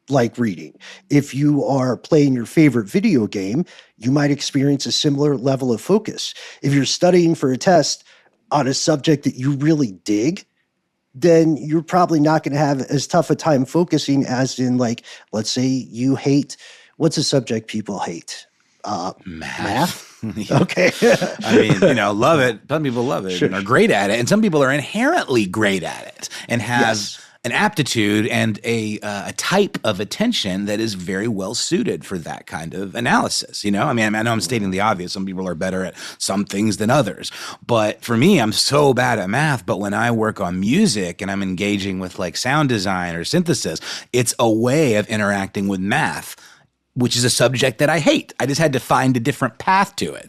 like reading. If you are playing your favorite video game, you might experience a similar level of focus. If you're studying for a test on a subject that you really dig, then you're probably not going to have as tough a time focusing as in let's say you hate, what's a subject people hate? Math? Okay. Love it. Some people love it and are great at it. And some people are inherently great at it and have an aptitude and a type of attention that is very well suited for that kind of analysis. I know I'm stating the obvious. Some people are better at some things than others. But for me, I'm so bad at math. But when I work on music and I'm engaging with sound design or synthesis, it's a way of interacting with math, which is a subject that I hate. I just had to find a different path to it,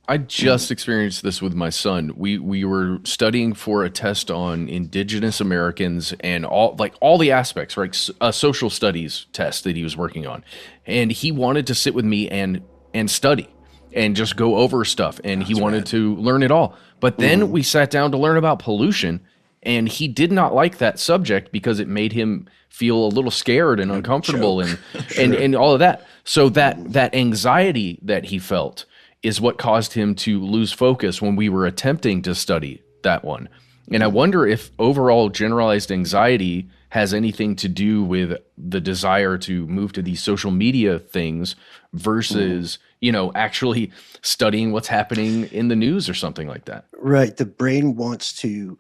I just experienced this with my son. We were studying for a test on Indigenous Americans and all the aspects, right? A social studies test that he was working on, and he wanted to sit with me and study and just go over stuff, and he wanted to learn it all. But then we sat down to learn about pollution, and he did not like that subject because it made him feel a little scared and uncomfortable and all of that. So that anxiety that he felt is what caused him to lose focus when we were attempting to study that one. And I wonder if overall generalized anxiety has anything to do with the desire to move to these social media things versus, actually studying what's happening in the news or something like that. Right. The brain wants to,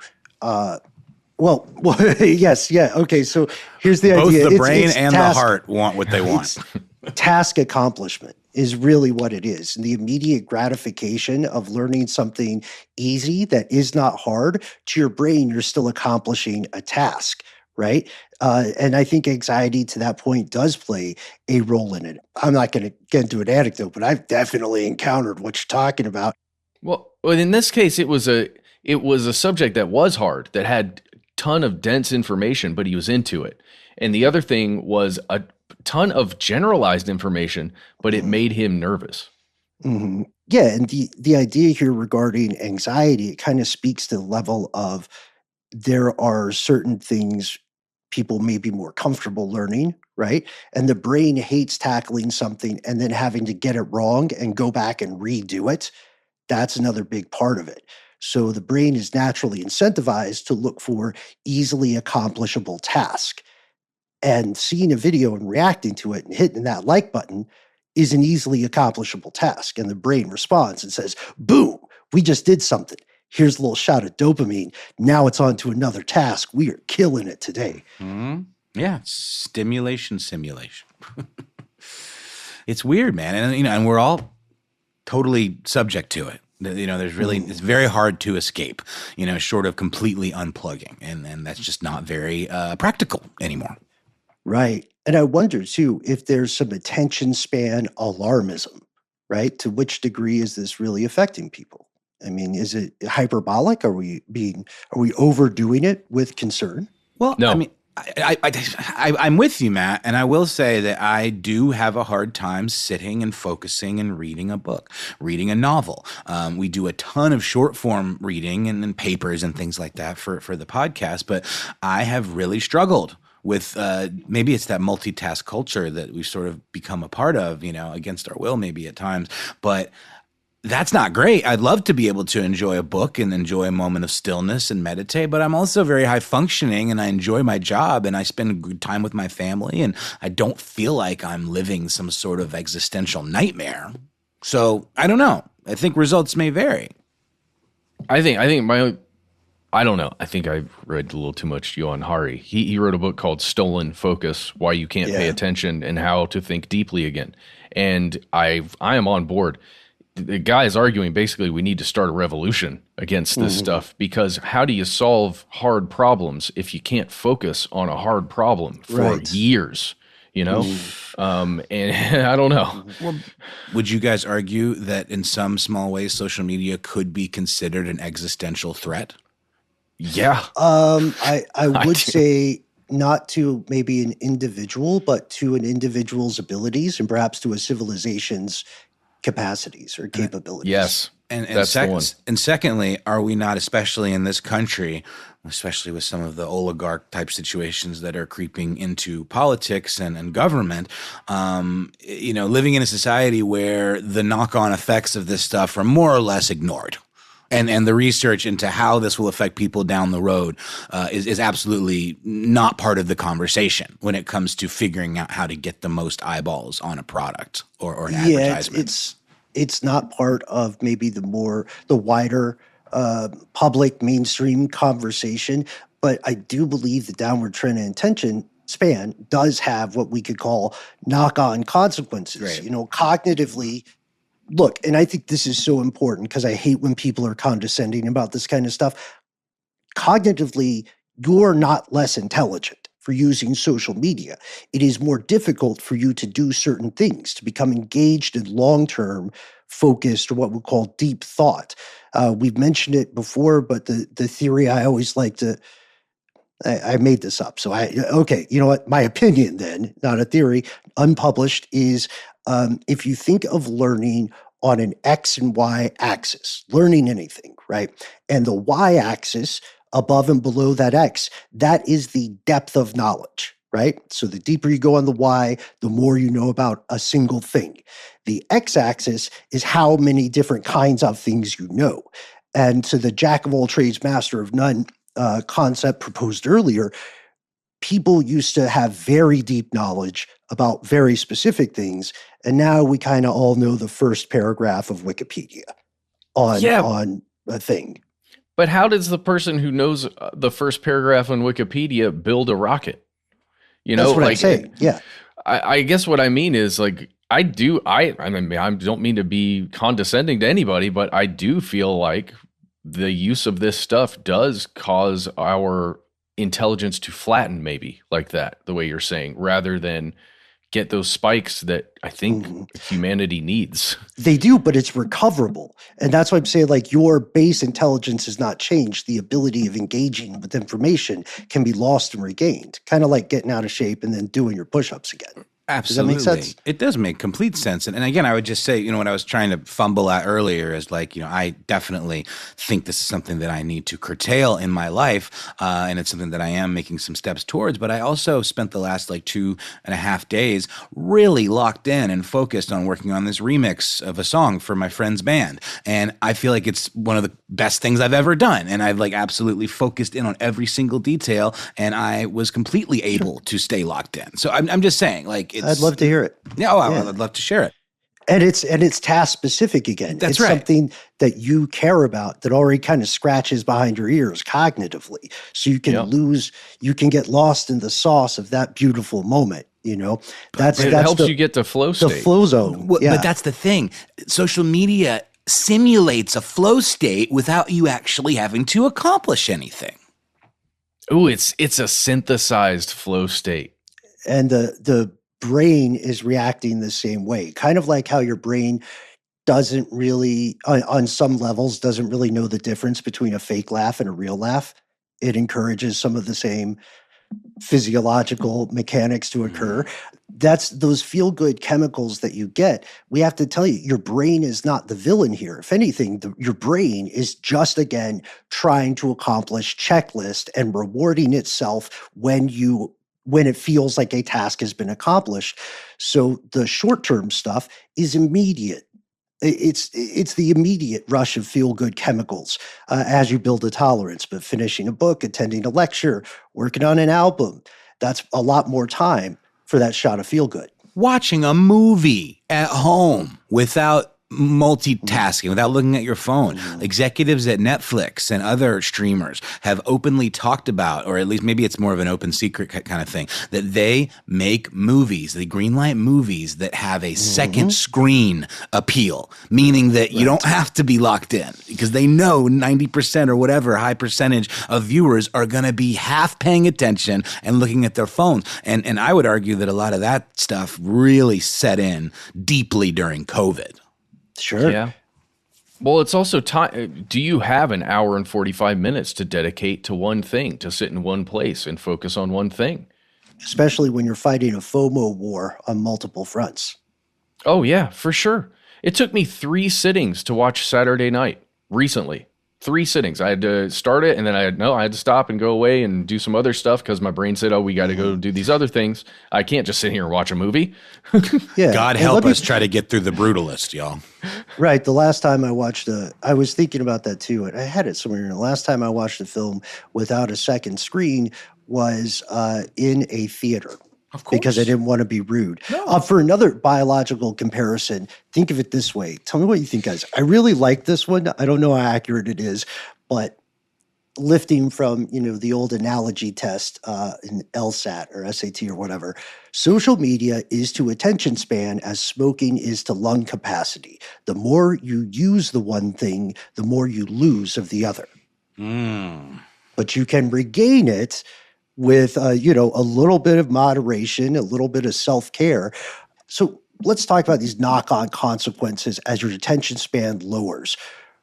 yes. Yeah. Okay. So here's the idea. Both the brain and the heart want what they want. Task accomplishment. is really what it is. And the immediate gratification of learning something easy that is not hard, to your brain, you're still accomplishing a task, right? And I think anxiety to that point does play a role in it. I'm not going to get into an anecdote, but I've definitely encountered what you're talking about. Well, in this case, it was a subject that was hard, that had a ton of dense information, but he was into it. And the other thing was a ton of generalized information, but it made him nervous. Mm-hmm. Yeah, and the idea here regarding anxiety, it kind of speaks to the level of there are certain things people may be more comfortable learning, right? And the brain hates tackling something and then having to get it wrong and go back and redo it. That's another big part of it. So the brain is naturally incentivized to look for easily accomplishable tasks. And seeing a video and reacting to it and hitting that like button is an easily accomplishable task. And the brain responds and says, boom, we just did something. Here's a little shot of dopamine. Now it's on to another task. We are killing it today. Mm-hmm. Yeah, stimulation, simulation. It's weird, man. And, and we're all totally subject to it. There's really, it's very hard to escape, short of completely unplugging. And that's just not very practical anymore. Right. And I wonder, too, if there's some attention span alarmism, right? To which degree is this really affecting people? I mean, is it hyperbolic? Are we overdoing it with concern? Well, no. I mean, I'm with you, Matt, and I will say that I do have a hard time sitting and focusing and reading a book, reading a novel. We do a ton of short form reading and papers and things like that for the podcast, but I have really struggled with maybe it's that multitask culture that we've sort of become a part of, against our will maybe at times, but that's not great. I'd love to be able to enjoy a book and enjoy a moment of stillness and meditate, but I'm also very high functioning and I enjoy my job and I spend good time with my family and I don't feel like I'm living some sort of existential nightmare. So I don't know. I think results may vary. I don't know. I think I've read a little too much Johan Hari. He wrote a book called Stolen Focus, Why You Can't Pay Attention and How to Think Deeply Again. And I am on board. The guy is arguing basically we need to start a revolution against this stuff, because how do you solve hard problems if you can't focus on a hard problem for years? And I don't know. Well, would you guys argue that in some small ways social media could be considered an existential threat? Yeah. I would say not to maybe an individual, but to an individual's abilities and perhaps to a civilization's capacities or capabilities. Yes. And that's the one. And secondly, are we not, especially in this country, especially with some of the oligarch type situations that are creeping into politics and government, living in a society where the knock-on effects of this stuff are more or less ignored? And the research into how this will affect people down the road is absolutely not part of the conversation when it comes to figuring out how to get the most eyeballs on a product or an advertisement. It's not part of maybe the wider public mainstream conversation, but I do believe the downward trend in attention span does have what we could call knock-on consequences. Right. Cognitively. Look, and I think this is so important because I hate when people are condescending about this kind of stuff. Cognitively, you're not less intelligent for using social media. It is more difficult for you to do certain things, to become engaged in long-term focused or what we call deep thought. We've mentioned it before, but the theory I always like to I made this up. So okay, you know what? My opinion then, not a theory, unpublished, is if you think of learning on an X and Y axis, learning anything, right? And the Y axis above and below that X, that is the depth of knowledge, right? So the deeper you go on the Y, the more you know about a single thing. The X axis is how many different kinds of things you know. And so the jack of all trades, master of none concept proposed earlier, people used to have very deep knowledge about very specific things, and now we kind of all know the first paragraph of Wikipedia on a thing. But how does the person who knows the first paragraph on Wikipedia build a rocket? That's what I'm saying. Yeah. I guess what I mean is, like, I do. I mean, I don't mean to be condescending to anybody, but I do feel like the use of this stuff does cause our intelligence to flatten, maybe like that, the way you're saying, rather than get those spikes that I think humanity needs. They do, but it's recoverable. And that's why I'm saying, like, your base intelligence has not changed. The ability of engaging with information can be lost and regained, kind of like getting out of shape and then doing your push-ups again. Absolutely. Does that make sense? It does make complete sense. And again, I would just say, what I was trying to fumble at earlier is like, I definitely think this is something that I need to curtail in my life. And it's something that I am making some steps towards. But I also spent the last like 2.5 days really locked in and focused on working on this remix of a song for my friend's band. And I feel like it's one of the best things I've ever done. And I've like absolutely focused in on every single detail. And I was completely able to stay locked in. So I'm just saying, like, I'd love to hear it. Yeah, I'd love to share it. And it's task specific again. That's it's right. Something that you care about that already kind of scratches behind your ears cognitively. So you can get lost in the sauce of that beautiful moment. That's it helps you get to flow state. The flow zone. But that's the thing. Social media simulates a flow state without you actually having to accomplish anything. Ooh, it's a synthesized flow state. And the brain is reacting the same way, kind of like how your brain doesn't really, on some levels, doesn't really know the difference between a fake laugh and a real laugh. It encourages some of the same physiological mechanics to occur. That's those feel-good chemicals that you get. We have to tell you, your brain is not the villain here. If anything, your brain is just, again, trying to accomplish checklist and rewarding itself when it feels like a task has been accomplished. So the short-term stuff is immediate. It's the immediate rush of feel-good chemicals as you build a tolerance. But finishing a book, attending a lecture, working on an album, that's a lot more time for that shot of feel-good. Watching a movie at home without multitasking, without looking at your phone. Executives at Netflix and other streamers have openly talked about, or at least maybe it's more of an open secret kind of thing, that they make movies, they greenlight movies that have a second screen appeal, meaning that you don't have to be locked in because they know 90% or whatever high percentage of viewers are going to be half paying attention and looking at their phones. And I would argue that a lot of that stuff really set in deeply during COVID. Sure. Yeah. Well, it's also time. Do you have an hour and 45 minutes to dedicate to one thing, to sit in one place and focus on one thing? Especially when you're fighting a FOMO war on multiple fronts. Oh, yeah, for sure. It took me 3 sittings to watch Saturday Night recently. 3 sittings. I had to start it, and then I had to stop and go away and do some other stuff because my brain said, we got to go do these other things. I can't just sit here and watch a movie. Yeah. God help us try to get through The Brutalist, y'all. Right. The last time I watched I was thinking about that too, and I had it somewhere. The last time I watched a film without a second screen was in a theater. Of course. Because I didn't want to be rude. No. For another biological comparison, think of it this way. Tell me what you think, guys. I really like this one. I don't know how accurate it is, but lifting from, the old analogy test in LSAT or SAT or whatever, social media is to attention span as smoking is to lung capacity. The more you use the one thing, the more you lose of the other. But you can regain it with, a little bit of moderation, a little bit of self-care. So let's talk about these knock-on consequences as your attention span lowers.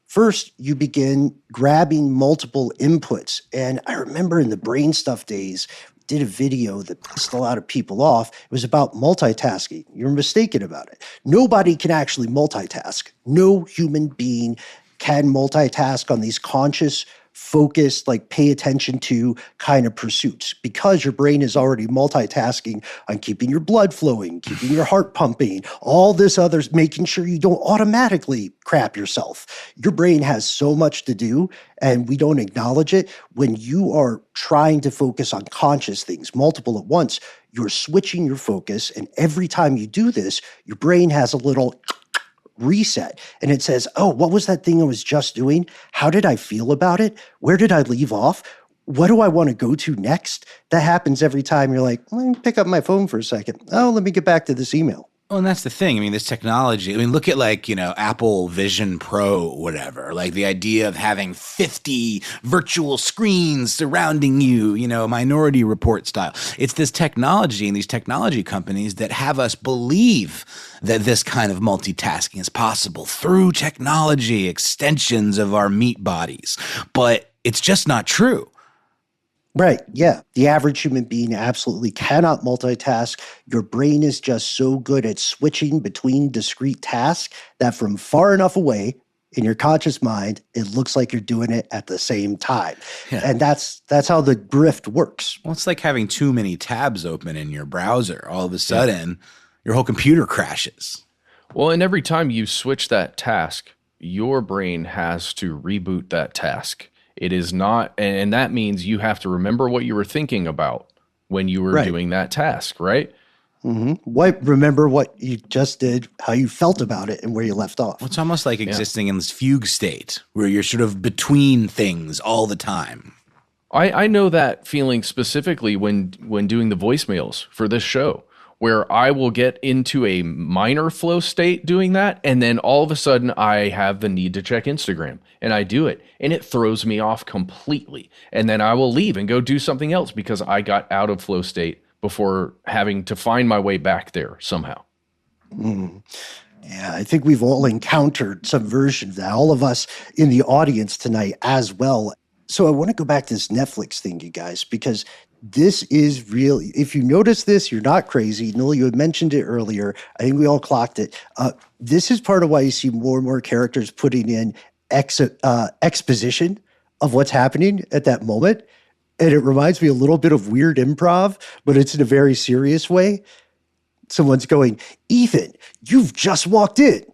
First, you begin grabbing multiple inputs. And I remember in the brain stuff days, did a video that pissed a lot of people off. It was about multitasking. You're mistaken about it. Nobody can actually multitask. No human being can multitask on these conscious, focused, pay attention to kind of pursuits because your brain is already multitasking on keeping your blood flowing, keeping your heart pumping, all this others, making sure you don't automatically crap yourself. Your brain has so much to do and we don't acknowledge it. When you are trying to focus on conscious things, multiple at once, you're switching your focus. And every time you do this, your brain has a little reset and it says, what was that thing I was just doing? How did I feel about it? Where did I leave off? What do I want to go to next? That happens every time you're like, let me pick up my phone for a second. Let me get back to this email. Well, and that's the thing. I mean, this technology, I mean, look at like, Apple Vision Pro, whatever, like the idea of having 50 virtual screens surrounding you, Minority Report style. It's this technology and these technology companies that have us believe that this kind of multitasking is possible through technology, extensions of our meat bodies. But it's just not true. Right. Yeah. The average human being absolutely cannot multitask. Your brain is just so good at switching between discrete tasks that from far enough away in your conscious mind, it looks like you're doing it at the same time. Yeah. And that's how the grift works. Well, it's like having too many tabs open in your browser. All of a sudden, your whole computer crashes. Well, and every time you switch that task, your brain has to reboot that task. It is not, and that means you have to remember what you were thinking about when you were doing that task, right? Mm-hmm. Remember what you just did, how you felt about it, and where you left off. Well, it's almost like existing in this fugue state where you're sort of between things all the time. I know that feeling specifically when doing the voicemails for this show, where I will get into a minor flow state doing that, and then all of a sudden I have the need to check Instagram, and I do it, and it throws me off completely. And then I will leave and go do something else because I got out of flow state before having to find my way back there somehow. Yeah, I think we've all encountered some version of that, all of us in the audience tonight as well. So I want to go back to this Netflix thing, you guys, because this is really, if you notice this, you're not crazy. Noel, you had mentioned it earlier. I think we all clocked it. This is part of why you see more and more characters putting in exposition of what's happening at that moment. And it reminds me a little bit of weird improv, but it's in a very serious way. Someone's going, Ethan, you've just walked in.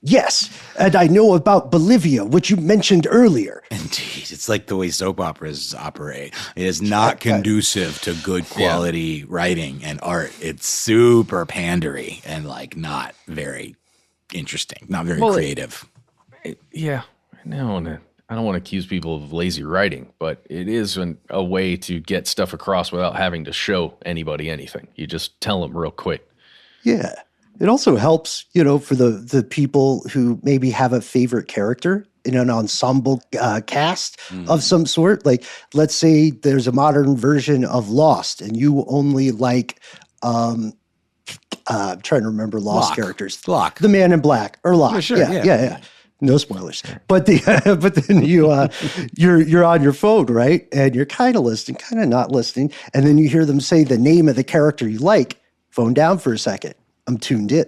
Yes, and I know about Bolivia, which you mentioned earlier. Indeed. It's like the way soap operas operate. It is not conducive to good quality writing and art. It's super pandery and like not very interesting, not very creative. I don't want to accuse people of lazy writing, but it is a way to get stuff across without having to show anybody anything. You just tell them real quick. Yeah. It also helps, for the people who maybe have a favorite character in an ensemble cast of some sort. Like, let's say there's a modern version of Lost and you only like, I'm trying to remember Lost characters. Locke. The Man in Black or Locke. Sure, yeah. No spoilers. But then you're on your phone, right? And you're kind of listening, kind of not listening. And then you hear them say the name of the character you like. Phone down for a second. I'm tuned in.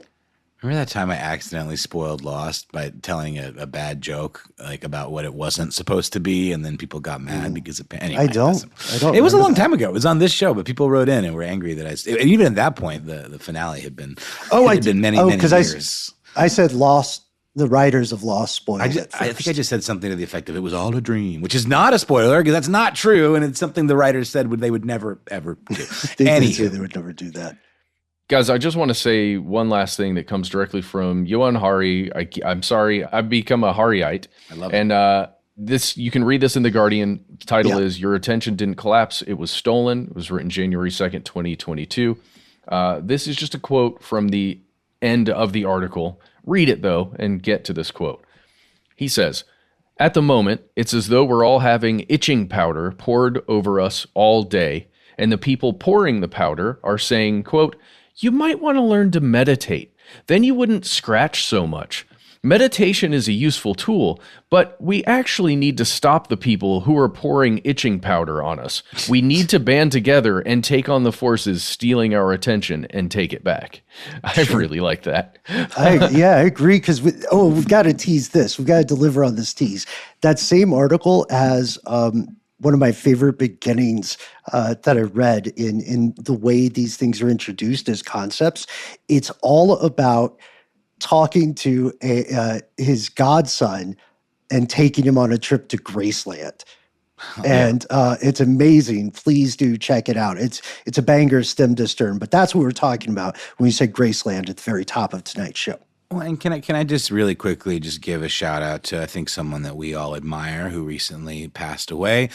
Remember that time I accidentally spoiled Lost by telling a bad joke like about what it wasn't supposed to be, and then people got mad because of anyway. I don't. It was a long time ago. It was on this show, but people wrote in and were angry that and even at that point, the finale had been. Been many years. I said Lost. The writers of Lost spoiled it. I think I just said something to the effect of "it was all a dream," which is not a spoiler because that's not true, and it's something the writers said they would never ever do. They say they would never do that. Guys, I just want to say one last thing that comes directly from Johan Hari. I'm sorry, I've become a Hariite. I love it. And this, you can read this in The Guardian. The title is "Your Attention Didn't Collapse, It Was Stolen." It was written January 2nd, 2022. This is just a quote from the end of the article. Read it, though, and get to this quote. He says, "At the moment, it's as though we're all having itching powder poured over us all day, and the people pouring the powder are saying, quote, you might want to learn to meditate. Then you wouldn't scratch so much. Meditation is a useful tool, but we actually need to stop the people who are pouring itching powder on us. We need to band together and take on the forces stealing our attention and take it back." I really like that. I agree, because we've got to tease this. We've got to deliver on this tease. That same article has one of my favorite beginnings that I read in the way these things are introduced as concepts. It's all about talking to his godson and taking him on a trip to Graceland. And it's amazing. Please do check it out. It's a banger stem to stern, but that's what we're talking about when we say Graceland at the very top of tonight's show. Well, and can I just really quickly just give a shout out to, I think, someone that we all admire who recently passed away,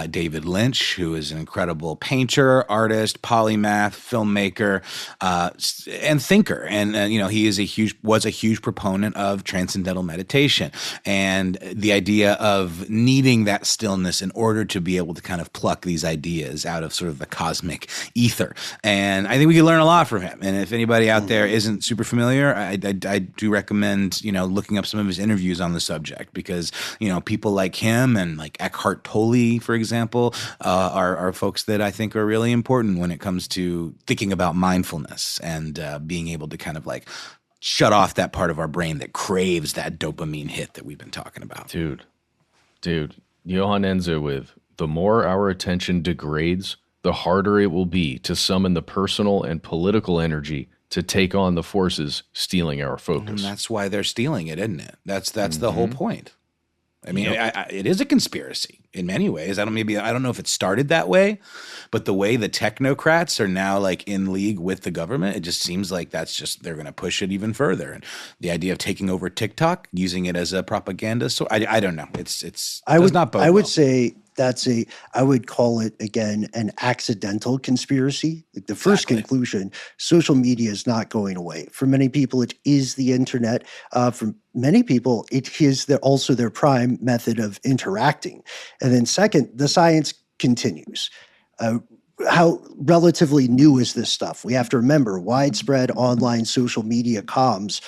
David Lynch, who is an incredible painter, artist, polymath, filmmaker, and thinker. And he was a huge proponent of transcendental meditation and the idea of needing that stillness in order to be able to kind of pluck these ideas out of sort of the cosmic ether. And I think we can learn a lot from him. And if anybody out there isn't super familiar, I do recommend, looking up some of his interviews on the subject because, people like him and like Eckhart Tolle, for example, are folks that I think are really important when it comes to thinking about mindfulness and being able to kind of like shut off that part of our brain that craves that dopamine hit that we've been talking about. Dude, Johann Enzo with the more our attention degrades, the harder it will be to summon the personal and political energy to take on the forces stealing our focus. And that's why they're stealing it, isn't it? That's the whole point. I mean, it is a conspiracy in many ways. I don't know if it started that way, but the way the technocrats are now like in league with the government, it just seems like they're going to push it even further. And the idea of taking over TikTok, using it as a propaganda. So I don't know. I would say I would call it again an accidental conspiracy. Like the first conclusion, social media is not going away. For many people, it is the internet. For many people, it is also their prime method of interacting. And then second, the science continues. How relatively new is this stuff? We have to remember widespread online social media comms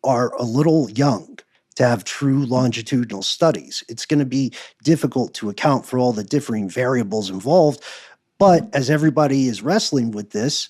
are a little young to have true longitudinal studies. It's going to be difficult to account for all the differing variables involved. But as everybody is wrestling with this,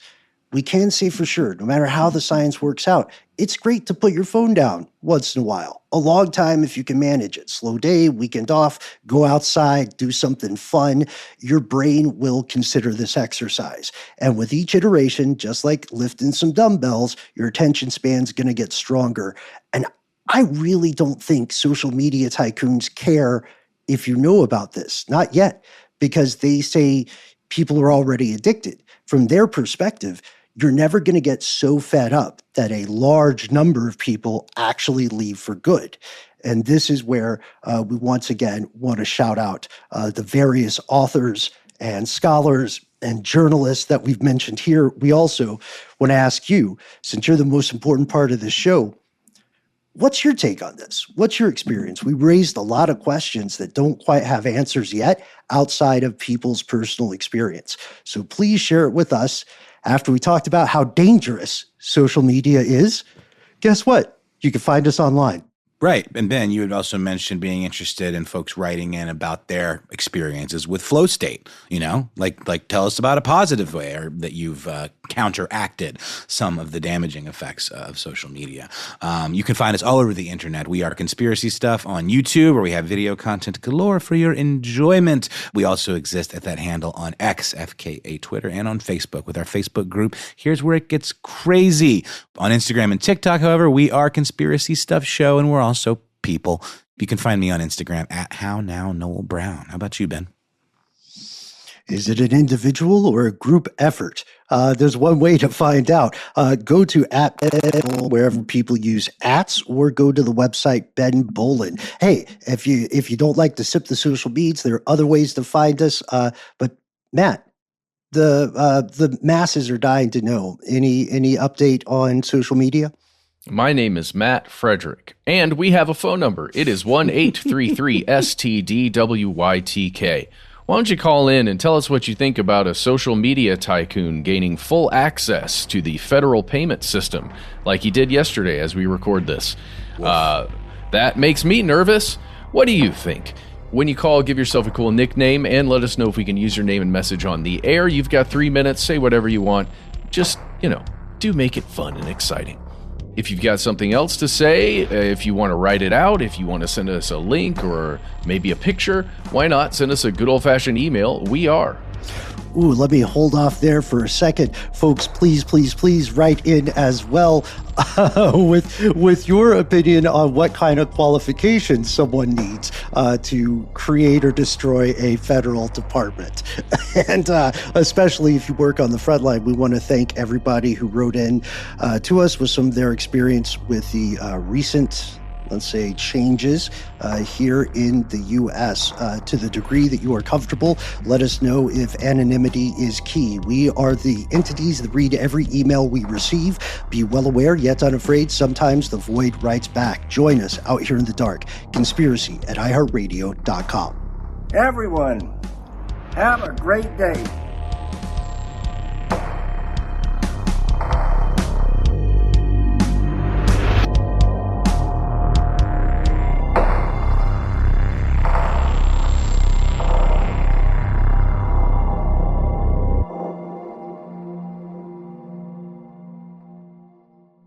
we can say for sure, no matter how the science works out, it's great to put your phone down once in a while. A long time if you can manage it. Slow day, weekend off, go outside, do something fun. Your brain will consider this exercise. And with each iteration, just like lifting some dumbbells, your attention span's going to get stronger. And I really don't think social media tycoons care if you know about this. Not yet, because they say people are already addicted. From their perspective, you're never going to get so fed up that a large number of people actually leave for good. And this is where we once again want to shout out the various authors and scholars and journalists that we've mentioned here. We also want to ask you, since you're the most important part of this show, what's your take on this? What's your experience? We raised a lot of questions that don't quite have answers yet outside of people's personal experience. So please share it with us. After we talked about how dangerous social media is, guess what? You can find us online. Right. And Ben, you had also mentioned being interested in folks writing in about their experiences with flow state, like tell us about a positive way or that you've counteracted some of the damaging effects of social media. You can find us all over the internet. We are Conspiracy Stuff on YouTube, where we have video content galore for your enjoyment. We also exist at that handle on X, FKA Twitter, and on Facebook with our Facebook group. Here's where it gets crazy. On Instagram and TikTok, however, we are Conspiracy Stuff Show, and we're also people. You can find me on Instagram at HowNowNoelBrown. How about you, Ben? Is it an individual or a group effort? There's one way to find out. Go to wherever people use ats, or go to the website Ben Bolin. Hey, if you don't like to sip the social beads, there are other ways to find us. But Matt, the masses are dying to know. Any update on social media? My name is Matt Frederick, and we have a phone number. It is 1-833-STDWYTK. Why don't you call in and tell us what you think about a social media tycoon gaining full access to the federal payment system, like he did yesterday as we record this. That makes me nervous. What do you think? When you call, give yourself a cool nickname and let us know if we can use your name and message on the air. You've got 3 minutes. Say whatever you want. Just, do make it fun and exciting. If you've got something else to say, if you want to write it out, if you want to send us a link or maybe a picture, why not send us a good old-fashioned email? We are Ooh, let me hold off there for a second. Folks, please write in as well with your opinion on what kind of qualifications someone needs to create or destroy a federal department. And especially if you work on the front line, we want to thank everybody who wrote in to us with some of their experience with the recent, let's say, changes here in the U.S. To the degree that you are comfortable, let us know if anonymity is key. We are the entities that read every email we receive. Be well aware, yet unafraid, sometimes the void writes back. Join us out here in the dark. Conspiracy at iHeartRadio.com. Everyone, have a great day.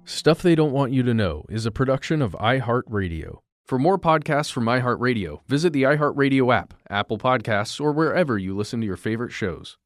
Stuff They Don't Want You to Know is a production of iHeartRadio. For more podcasts from iHeartRadio, visit the iHeartRadio app, Apple Podcasts, or wherever you listen to your favorite shows.